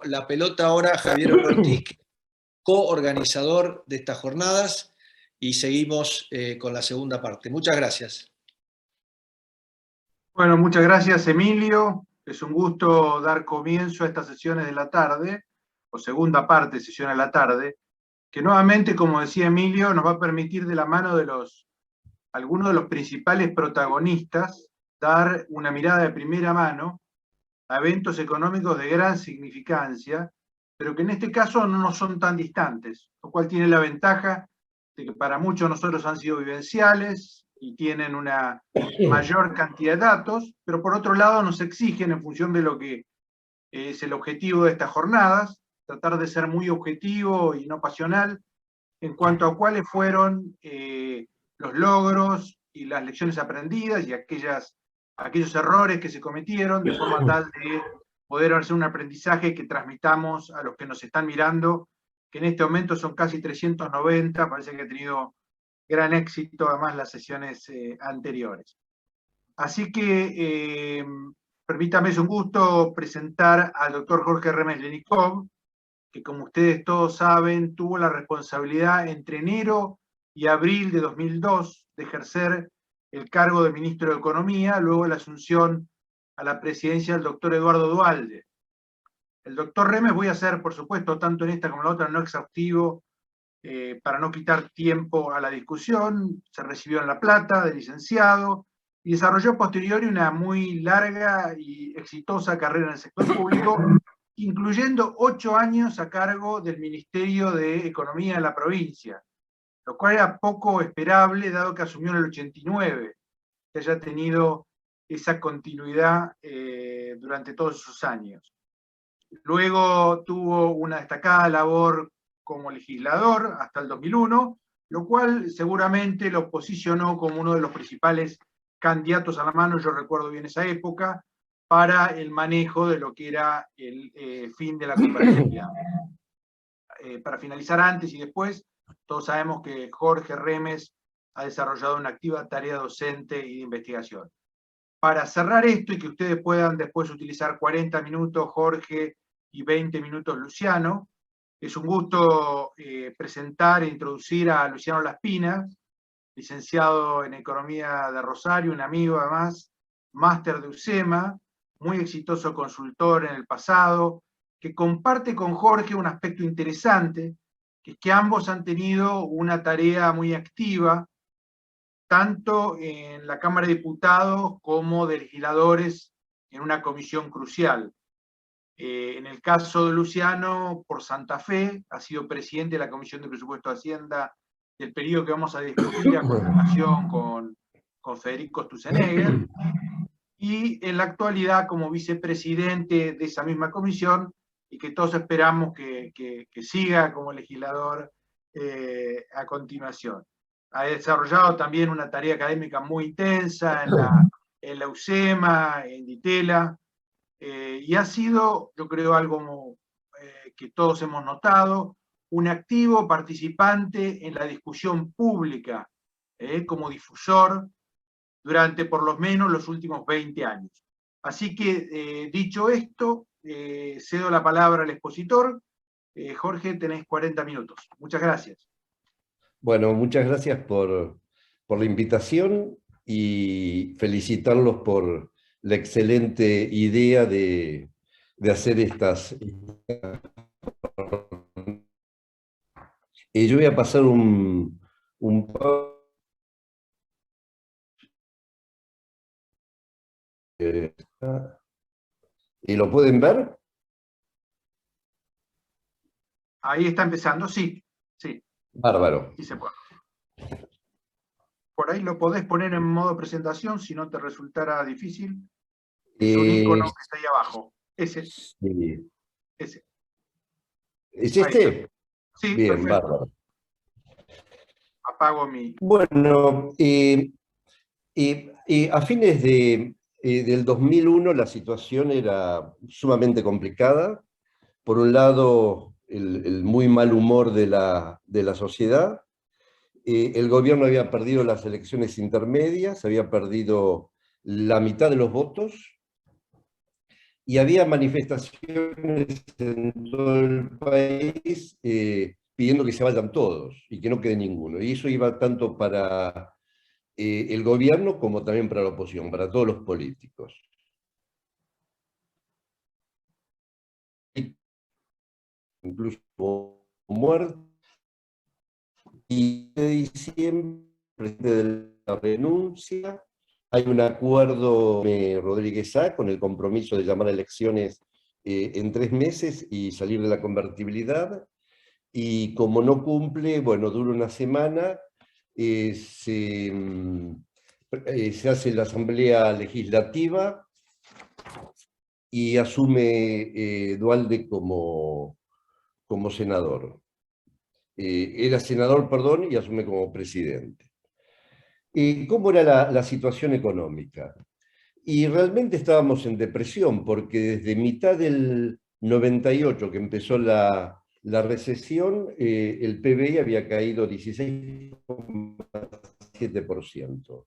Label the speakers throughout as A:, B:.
A: la pelota ahora a Javier Ortiz, coorganizador de estas jornadas, y seguimos con la segunda parte. Muchas gracias.
B: Bueno, muchas gracias, Emilio. Es un gusto dar comienzo a estas sesiones de la tarde, o segunda parte de sesiones de la tarde, que nuevamente, como decía Emilio, nos va a permitir de la mano de algunos de los principales protagonistas dar una mirada de primera mano a eventos económicos de gran significancia, pero que en este caso no nos son tan distantes, lo cual tiene la ventaja de que para muchos de nosotros han sido vivenciales y tienen una mayor cantidad de datos, pero por otro lado nos exigen, en función de lo que es el objetivo de estas jornadas, tratar de ser muy objetivo y no pasional en cuanto a cuáles fueron los logros y las lecciones aprendidas y aquellos errores que se cometieron, de forma tal de poder hacer un aprendizaje que transmitamos a los que nos están mirando, que en este momento son casi 390, parece que ha tenido gran éxito además las sesiones anteriores. Así que permítame, es un gusto presentar al doctor Jorge Remes Lenikov, que como ustedes todos saben, tuvo la responsabilidad entre enero y abril de 2002 de ejercer el cargo de ministro de Economía, luego de la asunción a la presidencia del doctor Eduardo Duhalde. El doctor Remes, voy a hacer, por supuesto, tanto en esta como en la otra, no exhaustivo, para no quitar tiempo a la discusión. Se recibió en La Plata de licenciado y desarrolló posteriori una muy larga y exitosa carrera en el sector público, incluyendo 8 años a cargo del Ministerio de Economía de la provincia, lo cual era poco esperable, dado que asumió en el 89, que haya tenido esa continuidad durante todos esos años. Luego tuvo una destacada labor como legislador hasta el 2001, lo cual seguramente lo posicionó como uno de los principales candidatos a la mano, yo recuerdo bien esa época, para el manejo de lo que era el fin de la convergencia. Para finalizar antes y después, todos sabemos que Jorge Remes ha desarrollado una activa tarea docente y de investigación. Para cerrar esto y que ustedes puedan después utilizar 40 minutos Jorge y 20 minutos Luciano, es un gusto presentar e introducir a Luciano Laspina, licenciado en Economía de Rosario, un amigo además, máster de UCEMA, muy exitoso consultor en el pasado, que comparte con Jorge un aspecto interesante, que es que ambos han tenido una tarea muy activa, tanto en la Cámara de Diputados como de legisladores en una comisión crucial. En el caso de Luciano, por Santa Fe, ha sido presidente de la Comisión de Presupuesto de Hacienda del periodo que vamos a discutir a continuación con Federico Sturzenegger, y en la actualidad como vicepresidente de esa misma comisión, y que todos esperamos que siga como legislador a continuación. Ha desarrollado también una tarea académica muy intensa en la UCEMA, en DITELA, y ha sido, yo creo, algo que todos hemos notado, un activo participante en la discusión pública, como difusor, durante por lo menos los últimos 20 años. Así que, dicho esto, cedo la palabra al expositor. Jorge, tenés 40 minutos. Muchas gracias.
C: Bueno, muchas gracias por la invitación y felicitarlos por la excelente idea de hacer estas. Yo voy a pasar un ¿y lo pueden ver?
B: Ahí está empezando, sí. Sí.
C: Bárbaro.
B: Sí se puede. Por ahí lo podés poner en modo presentación, si no te resultara difícil. Es un icono que está ahí abajo. Ese.
C: Sí.
B: Ese.
C: ¿Es este?
B: Sí,
C: bien,
B: perfecto.
C: bárbaro.
B: Apago mi...
C: Bueno, a fines del 2001 la situación era sumamente complicada. Por un lado, el muy mal humor de la sociedad. El gobierno había perdido las elecciones intermedias, había perdido la mitad de los votos, y había manifestaciones en todo el país pidiendo que se vayan todos y que no quede ninguno. Y eso iba tanto para el gobierno como también para la oposición, para todos los políticos. Incluso muertos. Y de diciembre, de la renuncia, hay un acuerdo de Rodríguez A con el compromiso de llamar a elecciones en 3 meses y salir de la convertibilidad. Y como no cumple, bueno, dura una semana, se hace la asamblea legislativa y asume Duhalde como senador. Era senador, perdón, y asume como presidente. ¿Cómo era la situación económica? Y realmente estábamos en depresión, porque desde mitad del 98, que empezó la recesión, el PBI había caído 16,7%.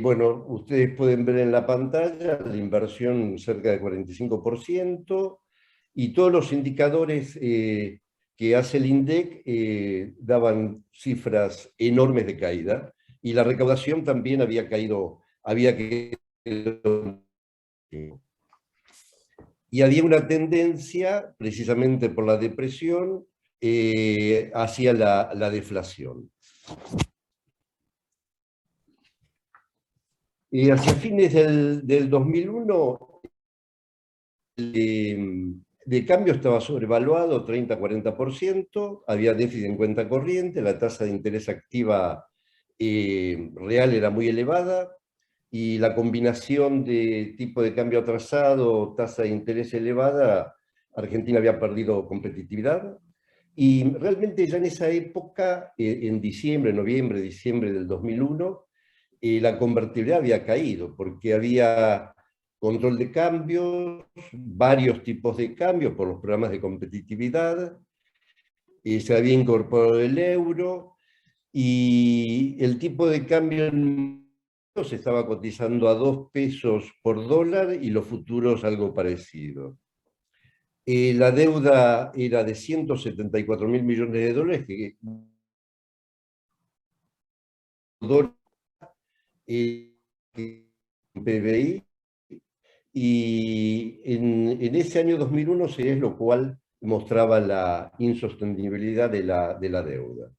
C: Bueno, ustedes pueden ver en la pantalla la inversión cerca de 45%, y todos los indicadores que hace el INDEC daban cifras enormes de caída, y la recaudación también había caído. Y había una tendencia, precisamente por la depresión, hacia la deflación. Hacia fines del 2001, de cambio estaba sobrevaluado 30-40%, había déficit en cuenta corriente, la tasa de interés activa real era muy elevada, y la combinación de tipo de cambio atrasado, tasa de interés elevada, Argentina había perdido competitividad. Y realmente ya en esa época, en diciembre, noviembre, diciembre del 2001, la convertibilidad había caído, porque había control de cambios, varios tipos de cambios por los programas de competitividad, se había incorporado el euro, y el tipo de cambio se estaba cotizando a 2 pesos por dólar, y los futuros algo parecido. La deuda era de 174.000 millones de dólares, que PBI, y en ese año 2001 es lo cual mostraba la insostenibilidad de la deuda.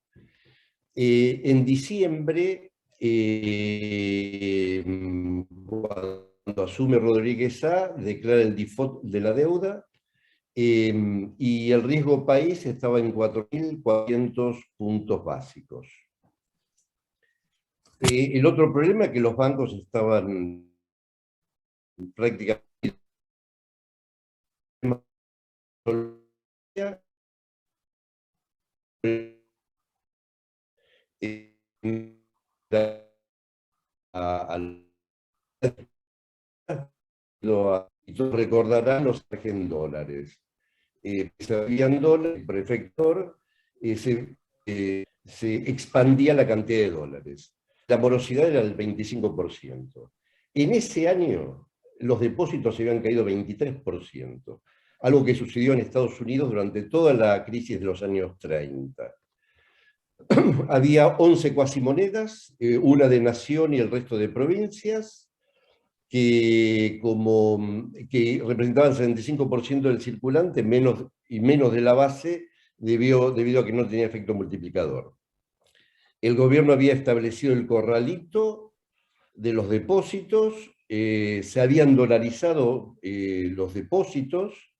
C: En diciembre, cuando asume Rodríguez A, declara el default de la deuda, y el riesgo país estaba en 4.400 puntos básicos. El otro problema es que los bancos estaban prácticamente y todos recordarán los en dólares. Se habían dólares, por efector, se expandía la cantidad de dólares. La morosidad era del 25%. En ese año, los depósitos se habían caído 23%, algo que sucedió en Estados Unidos durante toda la crisis de los años 30. Había 11 cuasimonedas, una de nación y el resto de provincias, que representaban el 75% del circulante, menos de la base, debido a que no tenía efecto multiplicador. El gobierno había establecido el corralito de los depósitos, se habían dolarizado los depósitos,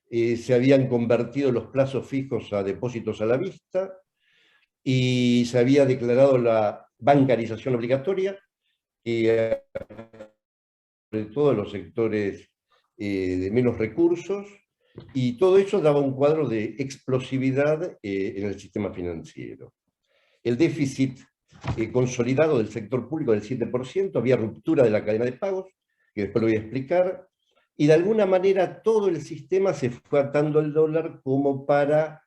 C: se habían convertido los plazos fijos a depósitos a la vista, y se había declarado la bancarización obligatoria, sobre todo en los sectores de menos recursos, y todo eso daba un cuadro de explosividad en el sistema financiero. El déficit consolidado del sector público del 7%, había ruptura de la cadena de pagos, que después lo voy a explicar, y de alguna manera todo el sistema se fue atando al dólar como para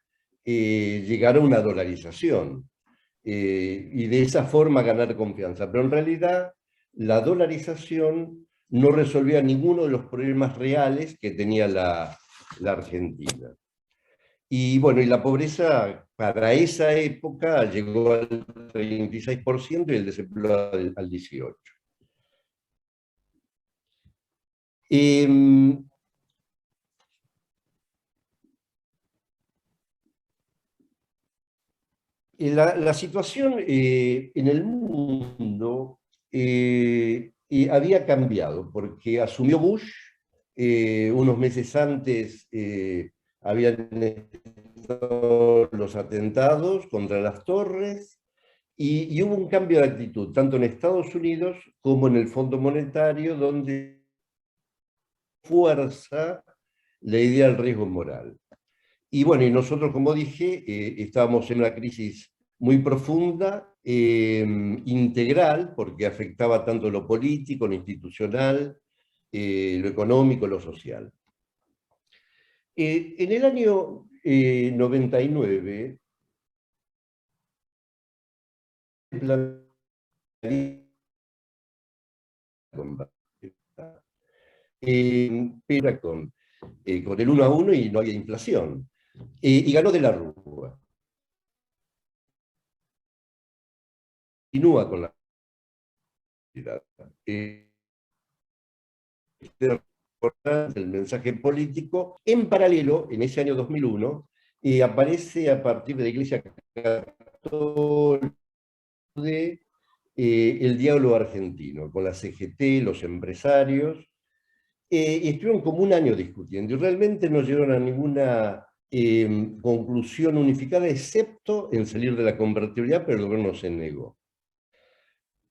C: llegar a una dolarización, y de esa forma ganar confianza. Pero en realidad la dolarización no resolvía ninguno de los problemas reales que tenía la Argentina. Y bueno, y la pobreza para esa época llegó al 36% y el desempleo al 18%. La situación en el mundo había cambiado, porque asumió Bush, unos meses antes habían estado los atentados contra las torres, y hubo un cambio de actitud, tanto en Estados Unidos como en el Fondo Monetario, donde fuerza la idea del riesgo moral. Y bueno, y nosotros, como dije, estábamos en una crisis muy profunda, integral, porque afectaba tanto lo político, lo institucional, lo económico, lo social. En el año 99, pero con el 1-1 y no había inflación. Y ganó de la Rúa. Continúa con la el mensaje político. En paralelo, en ese año 2001, aparece a partir de la Iglesia Católica el diálogo argentino, con la CGT, los empresarios, y estuvieron como un año discutiendo, y realmente no llegaron a ninguna conclusión unificada, excepto en salir de la convertibilidad, pero el gobierno se negó.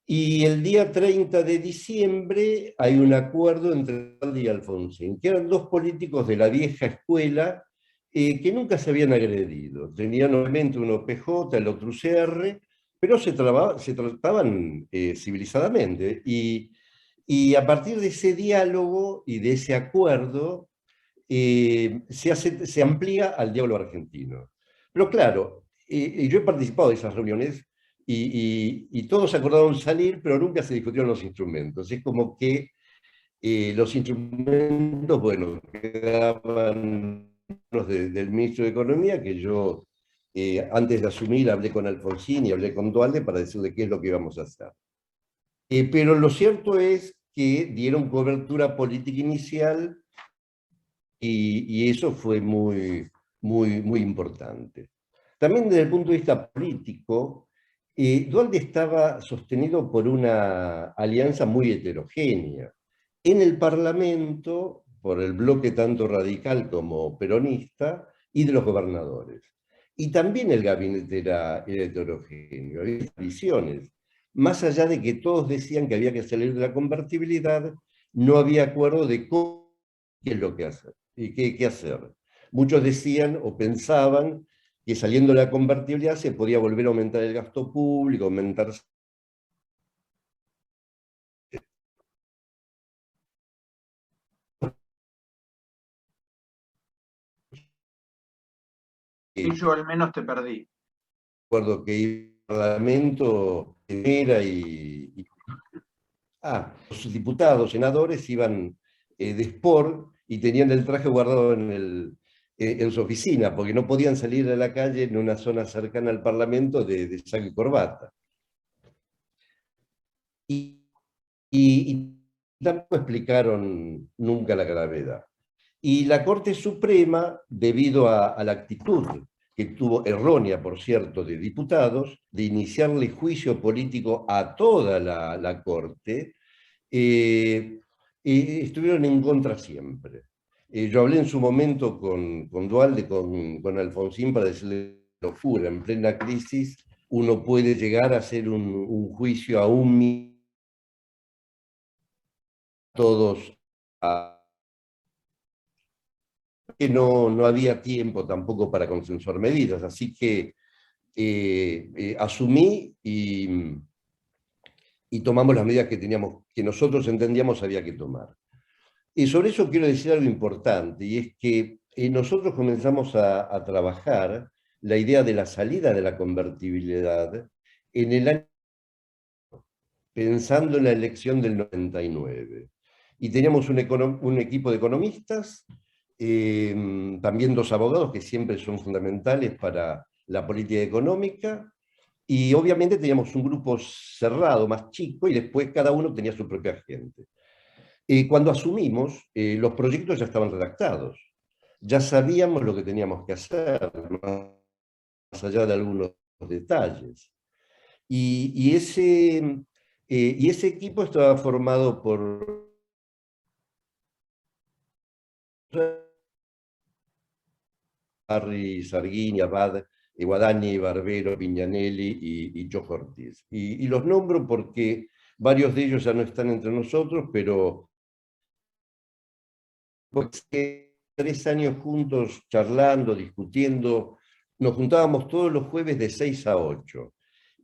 C: Y el día 30 de diciembre hay un acuerdo entre Duhalde y Alfonsín, que eran dos políticos de la vieja escuela que nunca se habían agredido. Tenían obviamente uno PJ, el otro UCR, pero se trataban civilizadamente. Y a partir de ese diálogo y de ese acuerdo, se amplía al diálogo argentino. Pero claro, yo he participado de esas reuniones y todos acordaron salir, pero nunca se discutieron los instrumentos. Es como que los instrumentos, bueno, quedaban los del ministro de Economía, que yo antes de asumir hablé con Alfonsín y hablé con Duhalde para decirle qué es lo que íbamos a hacer. Pero lo cierto es que dieron cobertura política inicial y eso fue muy, muy, muy importante. También desde el punto de vista político, Duhalde estaba sostenido por una alianza muy heterogénea. En el Parlamento, por el bloque tanto radical como peronista, y de los gobernadores. Y también el gabinete era heterogéneo, había visiones. Más allá de que todos decían que había que salir de la convertibilidad, no había acuerdo de qué es lo que hacer y qué hacer. Muchos decían o pensaban que saliendo de la convertibilidad se podía volver a aumentar el gasto público, aumentar...
B: Y yo al menos te perdí.
C: Recuerdo que iba al Parlamento era los diputados, senadores iban de sport y tenían el traje guardado en su oficina, porque no podían salir a la calle en una zona cercana al Parlamento de saco y corbata. Y tampoco explicaron nunca la gravedad. Y la Corte Suprema, debido a la actitud que tuvo, errónea por cierto, de diputados, de iniciarle juicio político a toda la Corte, estuvieron en contra siempre. Yo hablé en su momento con Duhalde, con Alfonsín, para decirle locura, en plena crisis uno puede llegar a hacer un juicio a todos que no había tiempo tampoco para consensuar medidas, así que asumí y tomamos las medidas que nosotros entendíamos había que tomar. Y sobre eso quiero decir algo importante, y es que nosotros comenzamos a trabajar la idea de la salida de la convertibilidad en el año, pensando en la elección del 99. y teníamos un equipo de economistas, también 2 abogados que siempre son fundamentales para la política económica, y obviamente teníamos un grupo cerrado, más chico, y después cada uno tenía su propia gente. Cuando asumimos, los proyectos ya estaban redactados, ya sabíamos lo que teníamos que hacer, más allá de algunos detalles. Y ese equipo estaba formado por Harry, Sarguini, Abad, Guadagni, Barbero, Pignanelli y Joe Ortiz. Y los nombro porque varios de ellos ya no están entre nosotros, pero porque 3 años juntos charlando, discutiendo, nos juntábamos todos los jueves de 6 a 8.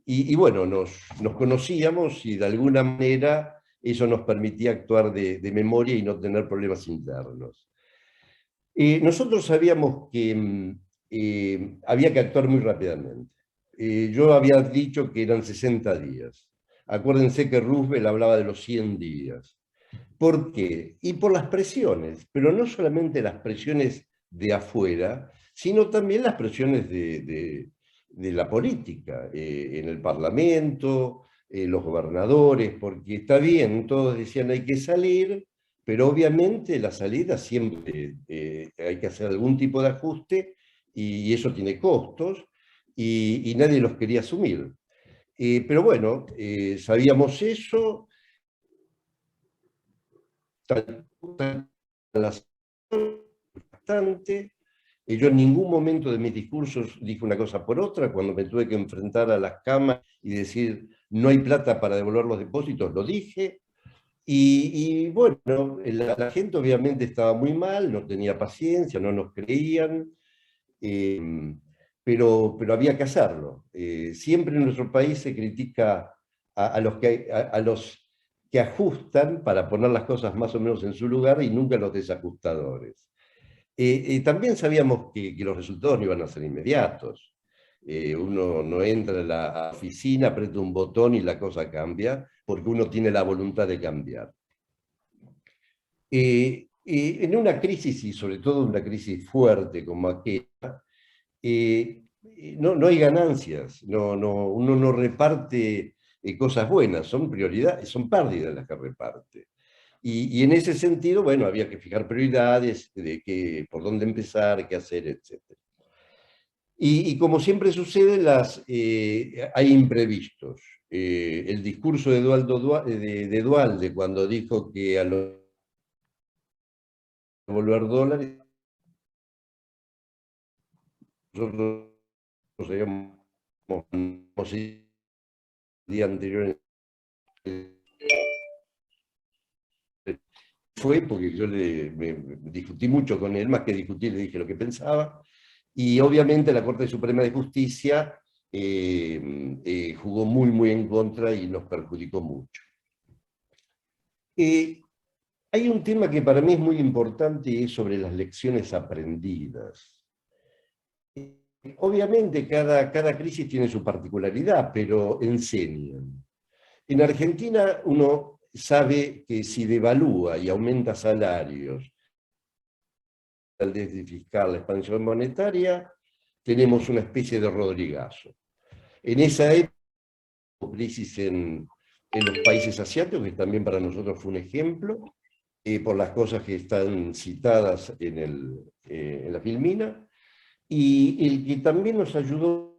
C: Y bueno, nos conocíamos y de alguna manera eso nos permitía actuar de memoria y no tener problemas internos. Nosotros sabíamos que había que actuar muy rápidamente. Yo había dicho que eran 60 días. Acuérdense que Roosevelt hablaba de los 100 días. ¿Por qué? Y por las presiones, pero no solamente las presiones de afuera, sino también las presiones de la política, en el Parlamento, los gobernadores, porque está bien, todos decían hay que salir, pero obviamente la salida siempre hay que hacer algún tipo de ajuste y eso tiene costos y nadie los quería asumir. Pero bueno, sabíamos eso, bastante. Yo en ningún momento de mis discursos dije una cosa por otra. Cuando me tuve que enfrentar a las cámaras y decir no hay plata para devolver los depósitos, lo dije. Y bueno, la gente obviamente estaba muy mal, no tenía paciencia, no nos creían, pero había que hacerlo. Siempre en nuestro país se critica a los que ajustan para poner las cosas más o menos en su lugar y nunca a los desajustadores. También sabíamos que los resultados no iban a ser inmediatos. Uno no entra a la oficina, aprieta un botón y la cosa cambia, porque uno tiene la voluntad de cambiar. En una crisis, y sobre todo una crisis fuerte como aquella, no hay ganancias, uno no reparte cosas buenas, son prioridades, son pérdidas las que reparte. Y en ese sentido, bueno, había que fijar prioridades, por dónde empezar, qué hacer, etc. Y como siempre sucede, hay imprevistos. El discurso de Duhalde, cuando dijo que a los devolver dólares, nosotros habíamos el día anterior fue porque yo me discutí mucho con él, más que discutir, le dije lo que pensaba, y obviamente la Corte Suprema de Justicia jugó muy en contra y nos perjudicó mucho. Hay un tema que para mí es muy importante y es sobre las lecciones aprendidas. Obviamente cada crisis tiene su particularidad, pero enseñan. En Argentina uno sabe que si devalúa y aumenta salarios, el déficit fiscal, la expansión monetaria, tenemos una especie de Rodrigazo. En esa época, crisis en los países asiáticos, que también para nosotros fue un ejemplo, por las cosas que están citadas en la filmina, y el que también nos ayudó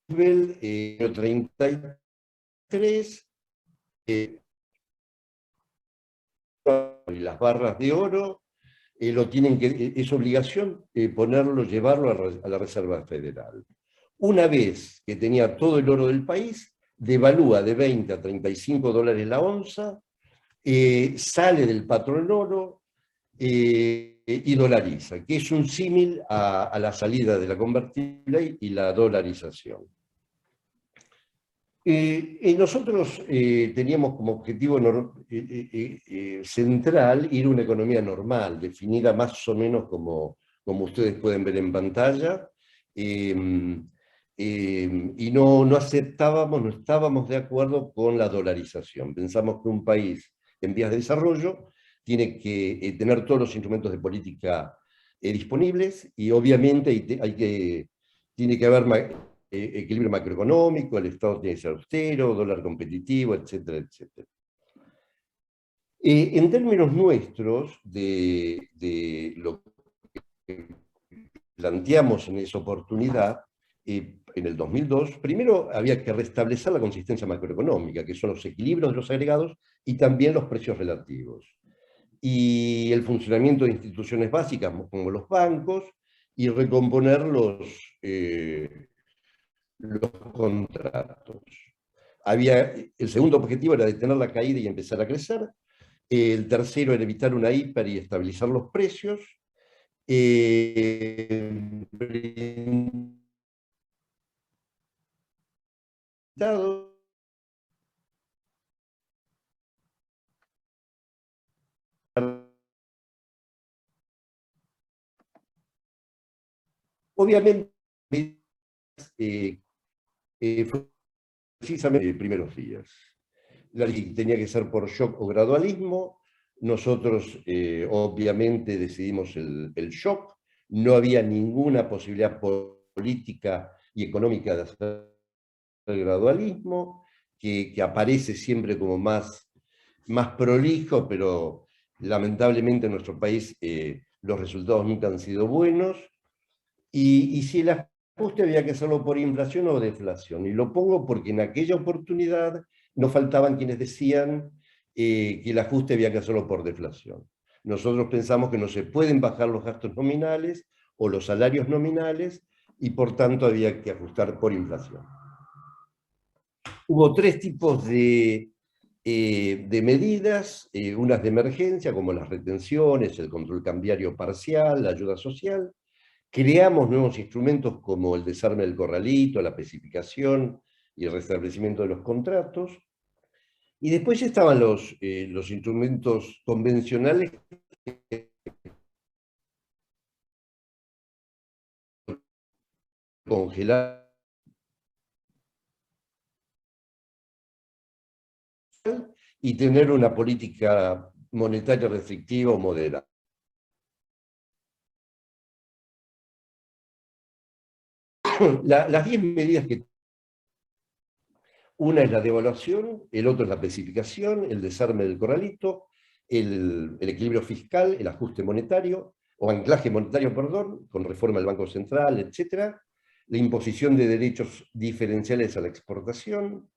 C: en el 33, y las barras de oro, es obligación llevarlo a la Reserva Federal. Una vez que tenía todo el oro del país, devalúa de 20 a 35 dólares la onza, sale del patrón oro y dolariza, que es un símil a la salida de la convertible y la dolarización. Nosotros teníamos como objetivo central ir a una economía normal, definida más o menos como ustedes pueden ver en pantalla, y no aceptábamos, no estábamos de acuerdo con la dolarización. Pensamos que un país en vías de desarrollo tiene que tener todos los instrumentos de política disponibles, y obviamente tiene que haber equilibrio macroeconómico, el Estado tiene que ser austero, dólar competitivo, etcétera, etcétera. En términos nuestros, de lo que planteamos en esa oportunidad, en el 2002, primero había que restablecer la consistencia macroeconómica, que son los equilibrios de los agregados y también los precios relativos, y el funcionamiento de instituciones básicas como los bancos, y recomponer los contratos. El segundo objetivo era detener la caída y empezar a crecer. El tercero era evitar una hiper y estabilizar los precios. Obviamente, fue precisamente los primeros días. La ley tenía que ser por shock o gradualismo. Nosotros, obviamente, decidimos el shock. No había ninguna posibilidad política y económica de hacer el gradualismo, que aparece siempre como más prolijo, pero lamentablemente en nuestro país los resultados nunca han sido buenos. Y si el ajuste había que hacerlo por inflación o deflación. Y lo pongo porque en aquella oportunidad no faltaban quienes decían que el ajuste había que hacerlo por deflación. Nosotros pensamos que no se pueden bajar los gastos nominales o los salarios nominales, y por tanto había que ajustar por inflación. Hubo tres tipos de medidas, unas de emergencia, como las retenciones, el control cambiario parcial, la ayuda social. Creamos nuevos instrumentos como el desarme del corralito, la especificación y el restablecimiento de los contratos. Y después ya estaban los instrumentos convencionales, congelar y tener una política monetaria restrictiva o moderada. Las 10 medidas que... Una es la devaluación, el otro es la especificación, el desarme del corralito, el equilibrio fiscal, el ajuste monetario, o anclaje monetario, perdón, con reforma del Banco Central, etc. La imposición de derechos diferenciales a la exportación,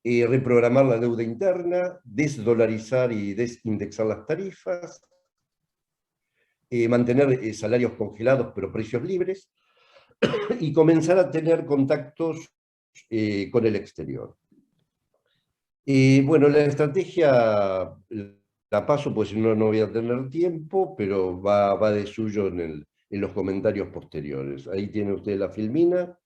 C: reprogramar la deuda interna, desdolarizar y desindexar las tarifas, mantener salarios congelados pero precios libres, y comenzar a tener contactos con el exterior. Bueno, la estrategia la paso, pues no voy a tener tiempo, pero va de suyo en los comentarios posteriores. Ahí tiene usted la filmina.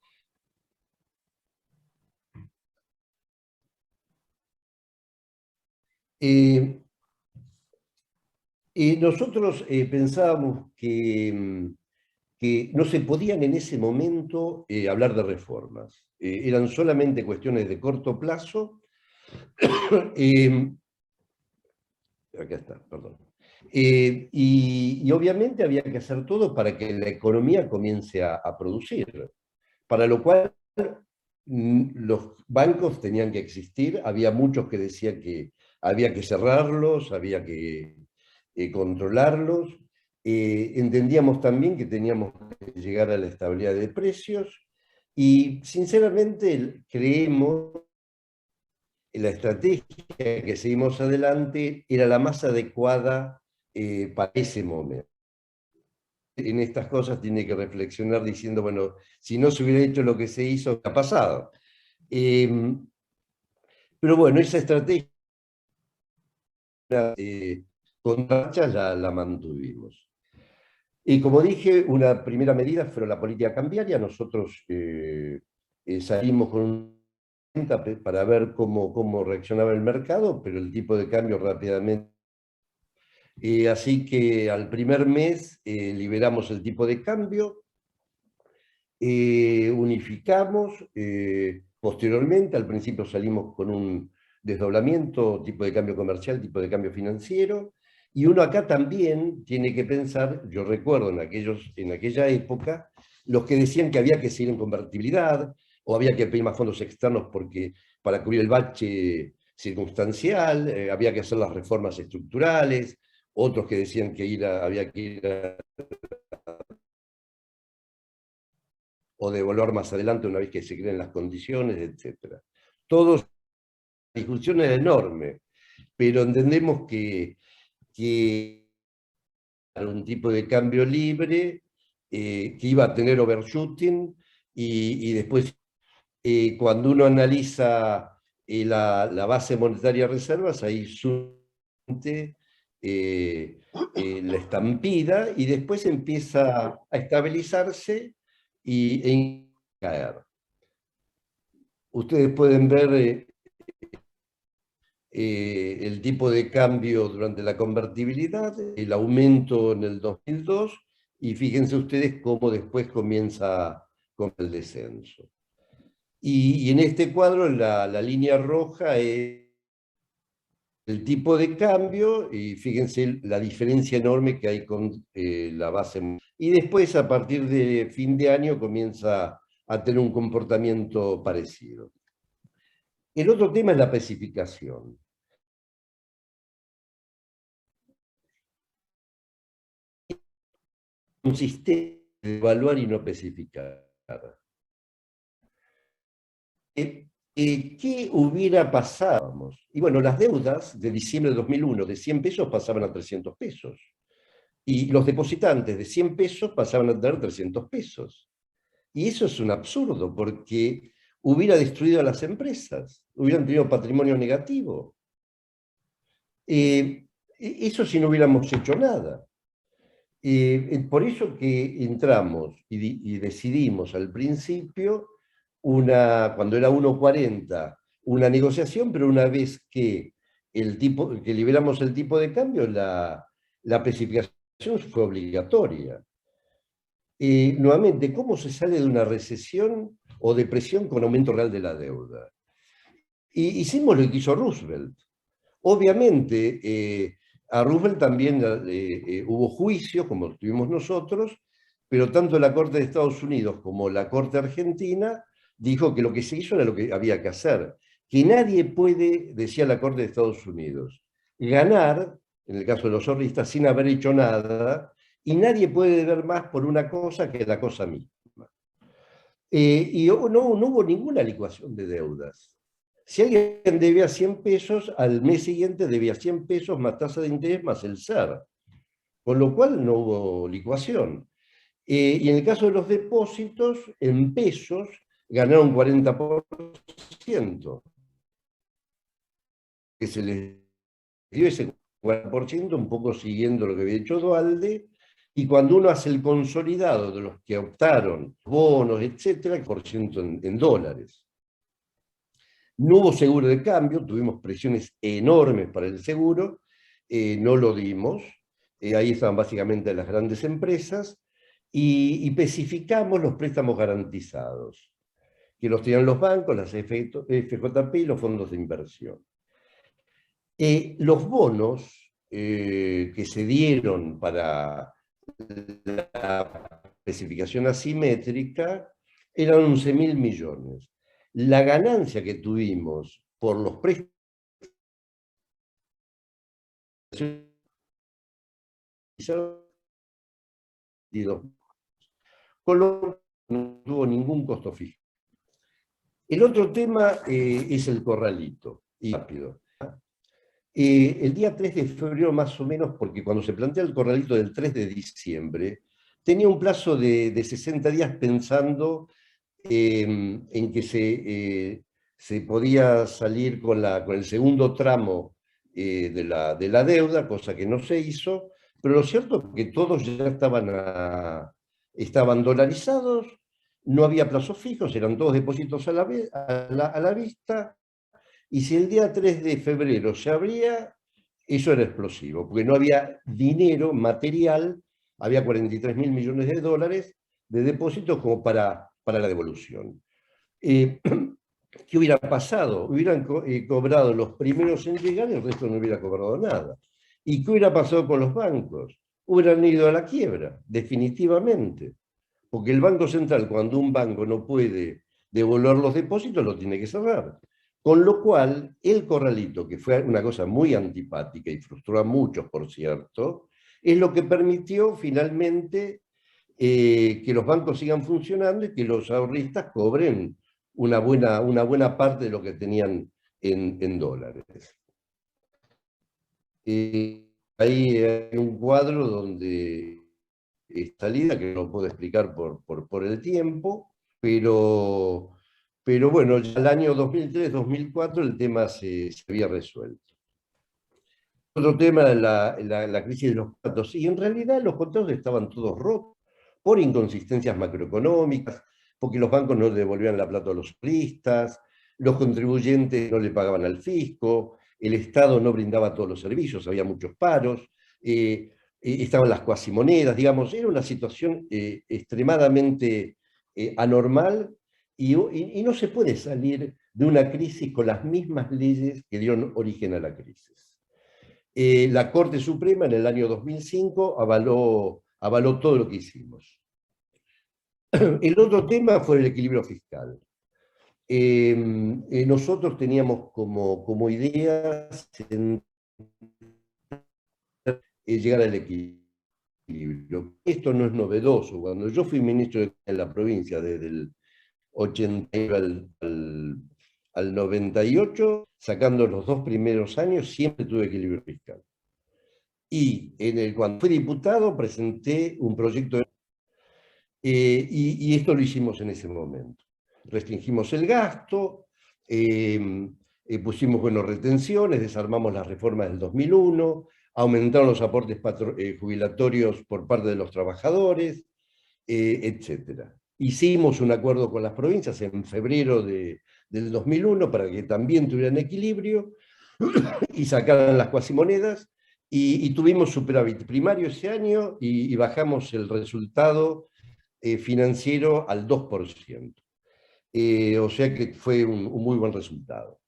C: Nosotros pensábamos que no se podían en ese momento hablar de reformas. Eran solamente cuestiones de corto plazo. Acá está, perdón. Y obviamente había que hacer todo para que la economía comience a producir, para lo cual los bancos tenían que existir. Había muchos que decían que había que cerrarlos, había que controlarlos. Entendíamos también que teníamos que llegar a la estabilidad de precios, y sinceramente creemos que la estrategia que seguimos adelante era la más adecuada para ese momento. En estas cosas tiene que reflexionar diciendo, bueno, si no se hubiera hecho lo que se hizo, ¿qué ha pasado? Pero bueno, esa estrategia con marcha la mantuvimos. Y como dije, una primera medida fue la política cambiaria. Nosotros salimos con un para ver cómo reaccionaba el mercado, pero el tipo de cambio rápidamente. Así que al primer mes liberamos el tipo de cambio, unificamos, posteriormente, al principio salimos con un desdoblamiento, tipo de cambio comercial, tipo de cambio financiero, y uno acá también tiene que pensar, yo recuerdo en aquella época, los que decían que había que seguir en convertibilidad, o había que pedir más fondos externos porque, para cubrir el bache circunstancial, había que hacer las reformas estructurales, otros que decían que había que ir o devolver más adelante una vez que se creen las condiciones, etc. Todos, la discusión era enorme, pero entendemos que era un tipo de cambio libre, que iba a tener overshooting, y después, cuando uno analiza la base monetaria de reservas, ahí surge la estampida, y después empieza a estabilizarse y caer. Ustedes pueden ver el tipo de cambio durante la convertibilidad, el aumento en el 2002, y fíjense ustedes cómo después comienza con el descenso. Y en este cuadro la línea roja es el tipo de cambio, y fíjense la diferencia enorme que hay con la base. Y después, a partir de fin de año, comienza a tener un comportamiento parecido. El otro tema es la especificación. Un sistema de evaluar y no especificar. ¿Qué hubiera pasado? Y bueno, las deudas de diciembre de 2001 de 100 pesos pasaban a 300 pesos. Y los depositantes de 100 pesos pasaban a tener 300 pesos. Y eso es un absurdo, porque hubiera destruido a las empresas, hubieran tenido patrimonio negativo. Eso si no hubiéramos hecho nada. Por eso que entramos y decidimos al principio, cuando era 1,40, una negociación, pero una vez que liberamos el tipo de cambio, la especificación fue obligatoria. Nuevamente, ¿cómo se sale de una recesión o depresión con aumento real de la deuda? Hicimos lo que hizo Roosevelt. Obviamente, a Roosevelt también hubo juicios, como tuvimos nosotros, pero tanto la Corte de Estados Unidos como la Corte Argentina dijo que lo que se hizo era lo que había que hacer. Que nadie puede, decía la Corte de Estados Unidos, ganar, en el caso de los ahorristas, sin haber hecho nada, y nadie puede deber más por una cosa que la cosa misma. Y no hubo ninguna liquidación de deudas. Si alguien debía 100 pesos, al mes siguiente debía 100 pesos más tasa de interés más el SER, con lo cual no hubo liquidación. Y en el caso de los depósitos, en pesos, ganaron 40%, que se les dio ese 40%, un poco siguiendo lo que había hecho Duhalde, y cuando uno hace el consolidado de los que optaron, bonos, etcétera, por ciento en dólares. No hubo seguro de cambio, tuvimos presiones enormes para el seguro, no lo dimos, ahí estaban básicamente las grandes empresas, y especificamos los préstamos garantizados, que los tenían los bancos, las FJP y los fondos de inversión. Los bonos que se dieron para la especificación asimétrica eran 11.000 millones. La ganancia que tuvimos por los préstamos con lo que no tuvo ningún costo fijo. El otro tema es el corralito, y rápido. El día 3 de febrero más o menos, porque cuando se plantea el corralito del 3 de diciembre, tenía un plazo de 60 días pensando en que se podía salir con el segundo tramo de la deuda, cosa que no se hizo, pero lo cierto es que todos ya estaban dolarizados, no había plazos fijos, eran todos depósitos a la vista, y si el día 3 de febrero se abría, eso era explosivo, porque no había dinero material, había 43.000 millones de dólares, de depósitos como para la devolución. ¿Qué hubiera pasado? Hubieran cobrado los primeros en llegar y el resto no hubiera cobrado nada. ¿Y qué hubiera pasado con los bancos? Hubieran ido a la quiebra, definitivamente. Porque el Banco Central, cuando un banco no puede devolver los depósitos, lo tiene que cerrar. Con lo cual, el corralito, que fue una cosa muy antipática y frustró a muchos, por cierto, es lo que permitió finalmente que los bancos sigan funcionando y que los ahorristas cobren una buena parte de lo que tenían en dólares. Ahí hay un cuadro donde esta salida, que no puedo explicar por el tiempo, pero bueno, ya el año 2003-2004 el tema se había resuelto. Otro tema es la crisis de los contratos, y en realidad los contratos estaban todos rotos por inconsistencias macroeconómicas, porque los bancos no devolvían la plata a los turistas, los contribuyentes no le pagaban al fisco, el Estado no brindaba todos los servicios, había muchos paros, estaban las cuasimonedas, digamos, era una situación extremadamente anormal y no se puede salir de una crisis con las mismas leyes que dieron origen a la crisis. La Corte Suprema en el año 2005 avaló todo lo que hicimos. El otro tema fue el equilibrio fiscal. Nosotros teníamos como idea llegar al equilibrio. Esto no es novedoso. Cuando yo fui ministro de la provincia desde el 80 al 98, sacando los 2 primeros años, siempre tuve equilibrio fiscal. Y cuando fui diputado presenté un proyecto y esto lo hicimos en ese momento. Restringimos el gasto, pusimos retenciones, desarmamos las reformas del 2001, aumentaron los aportes jubilatorios por parte de los trabajadores, etc. Hicimos un acuerdo con las provincias en febrero del 2001 para que también tuvieran equilibrio y sacaran las cuasimonedas, y tuvimos superávit primario ese año y bajamos el resultado financiero al 2%. O sea que fue un muy buen resultado.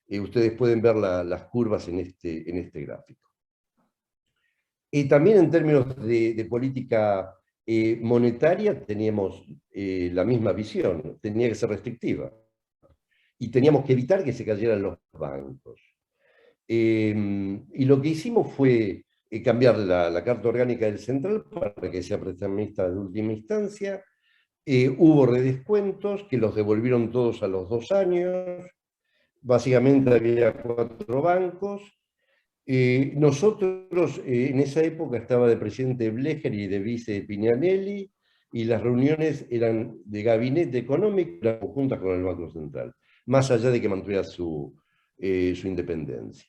C: Ustedes pueden ver las curvas en este gráfico. También en términos de política monetaria teníamos la misma visión, tenía que ser restrictiva. Y teníamos que evitar que se cayeran los bancos. Y lo que hicimos fue cambiar la Carta Orgánica del Central para que sea prestamista de última instancia. Hubo redescuentos que los devolvieron todos a los 2 años. Básicamente había 4 bancos. Nosotros en esa época estaba de presidente Blecher y de vice Pignanelli, y las reuniones eran de gabinete económico conjuntas con el Banco Central, más allá de que mantuviera su independencia.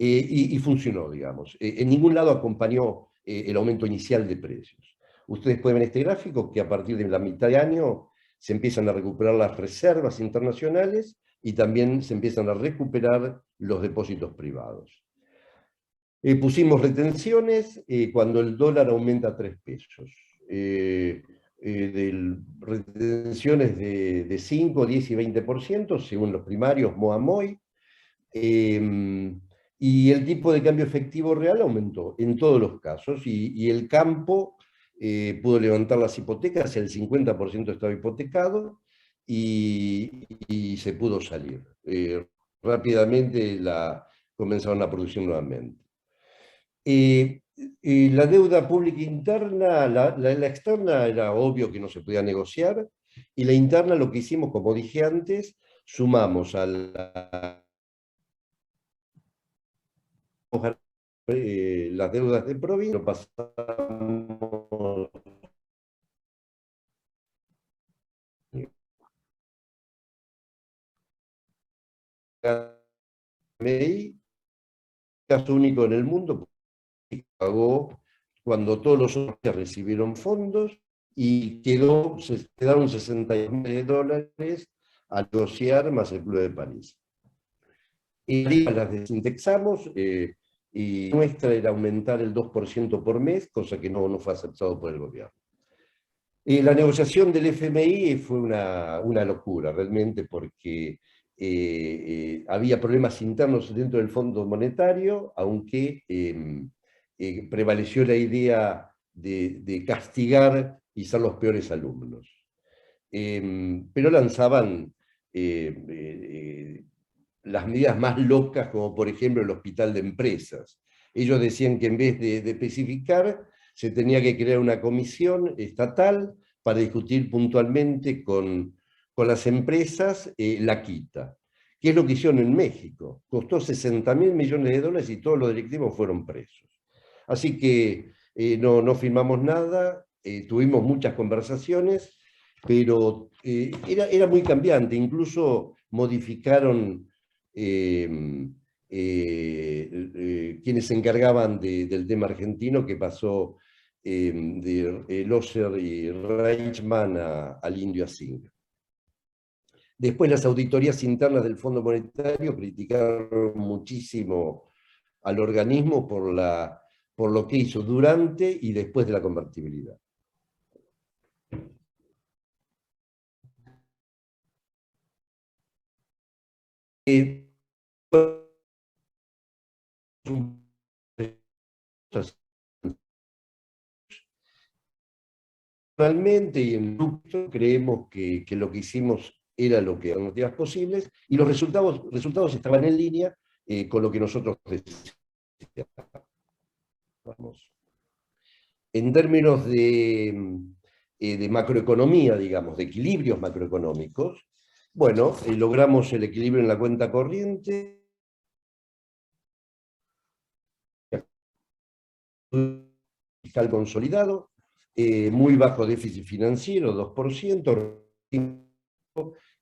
C: Y funcionó, digamos. En ningún lado acompañó el aumento inicial de precios. Ustedes pueden ver en este gráfico que a partir de la mitad de año se empiezan a recuperar las reservas internacionales y también se empiezan a recuperar los depósitos privados. Pusimos retenciones cuando el dólar aumenta a 3 pesos. Retenciones de 5, 10 y 20%, según los primarios MOA-MOI. Y el tipo de cambio efectivo real aumentó en todos los casos, y el campo pudo levantar las hipotecas, el 50% estaba hipotecado, y se pudo salir. Rápidamente comenzaron a producir nuevamente. La deuda pública interna, la externa era obvio que no se podía negociar, y la interna, lo que hicimos, como dije antes, sumamos a las deudas de provincia, pasamos caso único en el mundo, pagó cuando todos los otros recibieron fondos, y quedaron $62 millones a negociar más el Club de París. Y las desindexamos, y nuestra era aumentar el 2% por mes, cosa que no fue aceptado por el gobierno. La negociación del FMI fue una locura realmente porque había problemas internos dentro del Fondo Monetario, aunque prevaleció la idea de castigar y ser los peores alumnos. Pero lanzaban las medidas más locas, como por ejemplo el hospital de empresas. Ellos decían que en vez de especificar, se tenía que crear una comisión estatal para discutir puntualmente con las empresas la quita. ¿Qué es lo que hicieron en México? Costó 60.000 millones de dólares y todos los directivos fueron presos. Así que no firmamos nada, tuvimos muchas conversaciones, pero era muy cambiante, incluso modificaron quienes se encargaban del tema argentino, que pasó de Loser y Reichmann al Indio Asing. Después las auditorías internas del Fondo Monetario criticaron muchísimo al organismo por lo que hizo durante y después de la convertibilidad. Realmente y en grupo creemos que lo que hicimos era lo que alternativas posibles y los resultados estaban en línea con lo que nosotros decíamos. En términos de macroeconomía, digamos, de equilibrios macroeconómicos, bueno, logramos el equilibrio en la cuenta corriente, fiscal consolidado, muy bajo déficit financiero, 2%,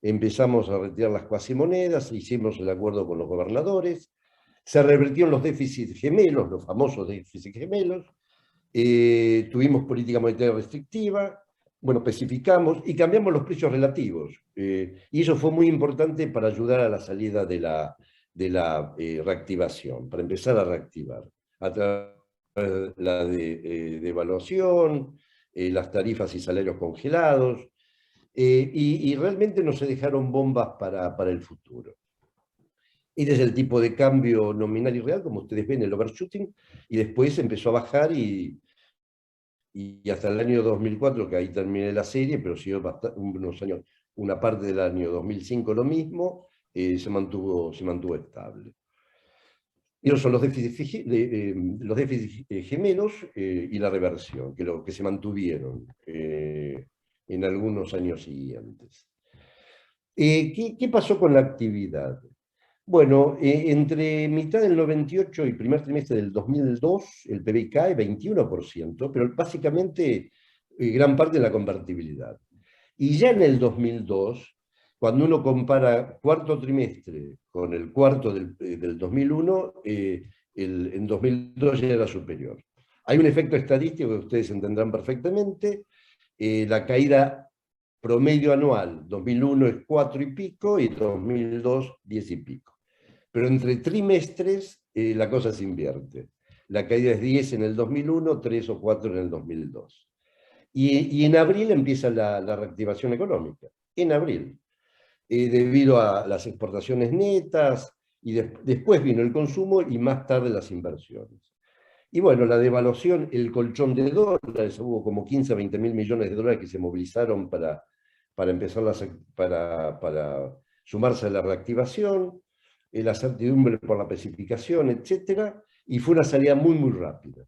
C: empezamos a retirar las cuasimonedas, hicimos el acuerdo con los gobernadores, se revirtieron los déficits gemelos, los famosos déficits gemelos, tuvimos política monetaria restrictiva, bueno, especificamos y cambiamos los precios relativos. Y eso fue muy importante para ayudar a la salida de la reactivación, para empezar a reactivar. A través de la devaluación, las tarifas y salarios congelados, y realmente no se dejaron bombas para el futuro. Este es el tipo de cambio nominal y real, como ustedes ven, el overshooting, y después empezó a bajar y hasta el año 2004, que ahí terminé la serie, pero siguió unos años, una parte del año 2005 lo mismo, se mantuvo estable. Y esos son los déficits gemelos y la reversión, que se mantuvieron en algunos años siguientes. ¿Qué pasó con la actividad? Bueno, entre mitad del 98 y primer trimestre del 2002, el PBI cae 21%, pero básicamente gran parte de la convertibilidad. Y ya en el 2002, cuando uno compara cuarto trimestre con el cuarto del 2001, en 2002 ya era superior. Hay un efecto estadístico que ustedes entenderán perfectamente. La caída promedio anual, 2001 es 4 y pico y 2002 10 y pico. Pero entre trimestres la cosa se invierte. La caída es 10 en el 2001, 3 o 4 en el 2002. Y en abril empieza la reactivación económica, en abril, debido a las exportaciones netas, y después vino el consumo y más tarde las inversiones. Y bueno, la devaluación, el colchón de dólares, hubo como 15 a 20 mil millones de dólares que se movilizaron para empezar para sumarse a la reactivación, la certidumbre por la especificación, etc. Y fue una salida muy, muy rápida.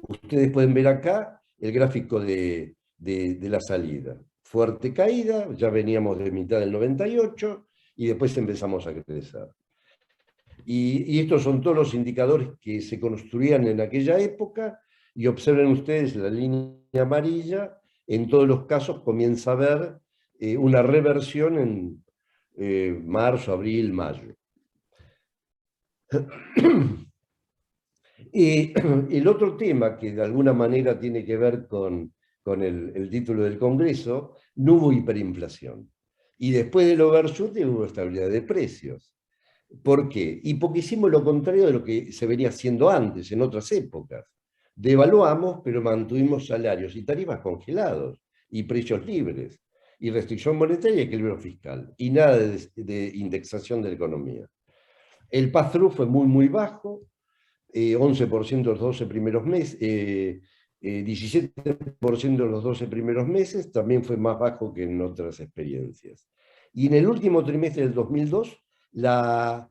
C: Ustedes pueden ver acá el gráfico de la salida. Fuerte caída, ya veníamos de mitad del 98 y después empezamos a crecer. Y estos son todos los indicadores que se construían en aquella época, y observen ustedes la línea amarilla, en todos los casos comienza a haber una reversión en marzo, abril, mayo. El otro tema que de alguna manera tiene que ver con el título del Congreso, no hubo hiperinflación. Y después del overshoot hubo estabilidad de precios. ¿Por qué? Y porque hicimos lo contrario de lo que se venía haciendo antes, en otras épocas. Devaluamos, pero mantuvimos salarios y tarifas congelados, y precios libres, y restricción monetaria y equilibrio fiscal, y nada de indexación de la economía. El pass-through fue muy, muy bajo, 11% los 12 primeros meses, 17% los 12 primeros meses, también fue más bajo que en otras experiencias. Y en el último trimestre del 2002, la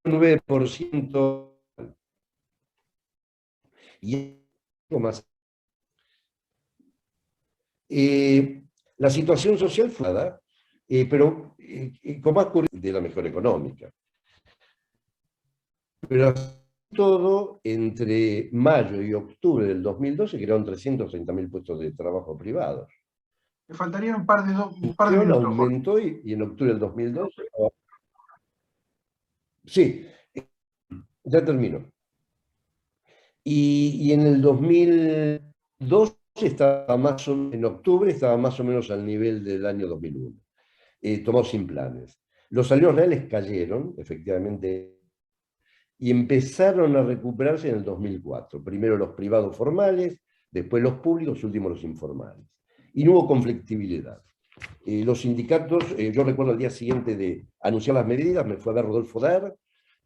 C: 9% y más. La situación social fue dada, pero con más curiosidad de la mejora económica. Pero todo entre mayo y octubre del 2012 crearon 330.000 puestos de trabajo privados.
B: Me faltarían un par de minutos.
C: Aumentó y en octubre del 2012... Sí, ya termino. Y en el 2012 estaba más o menos, en octubre estaba más o menos al nivel del año 2001, tomado sin planes. Los salarios reales cayeron, efectivamente, y empezaron a recuperarse en el 2004. Primero los privados formales, después los públicos, último los informales. Y no hubo conflictividad. Los sindicatos, yo recuerdo el día siguiente de anunciar las medidas, me fue a ver Rodolfo Daer,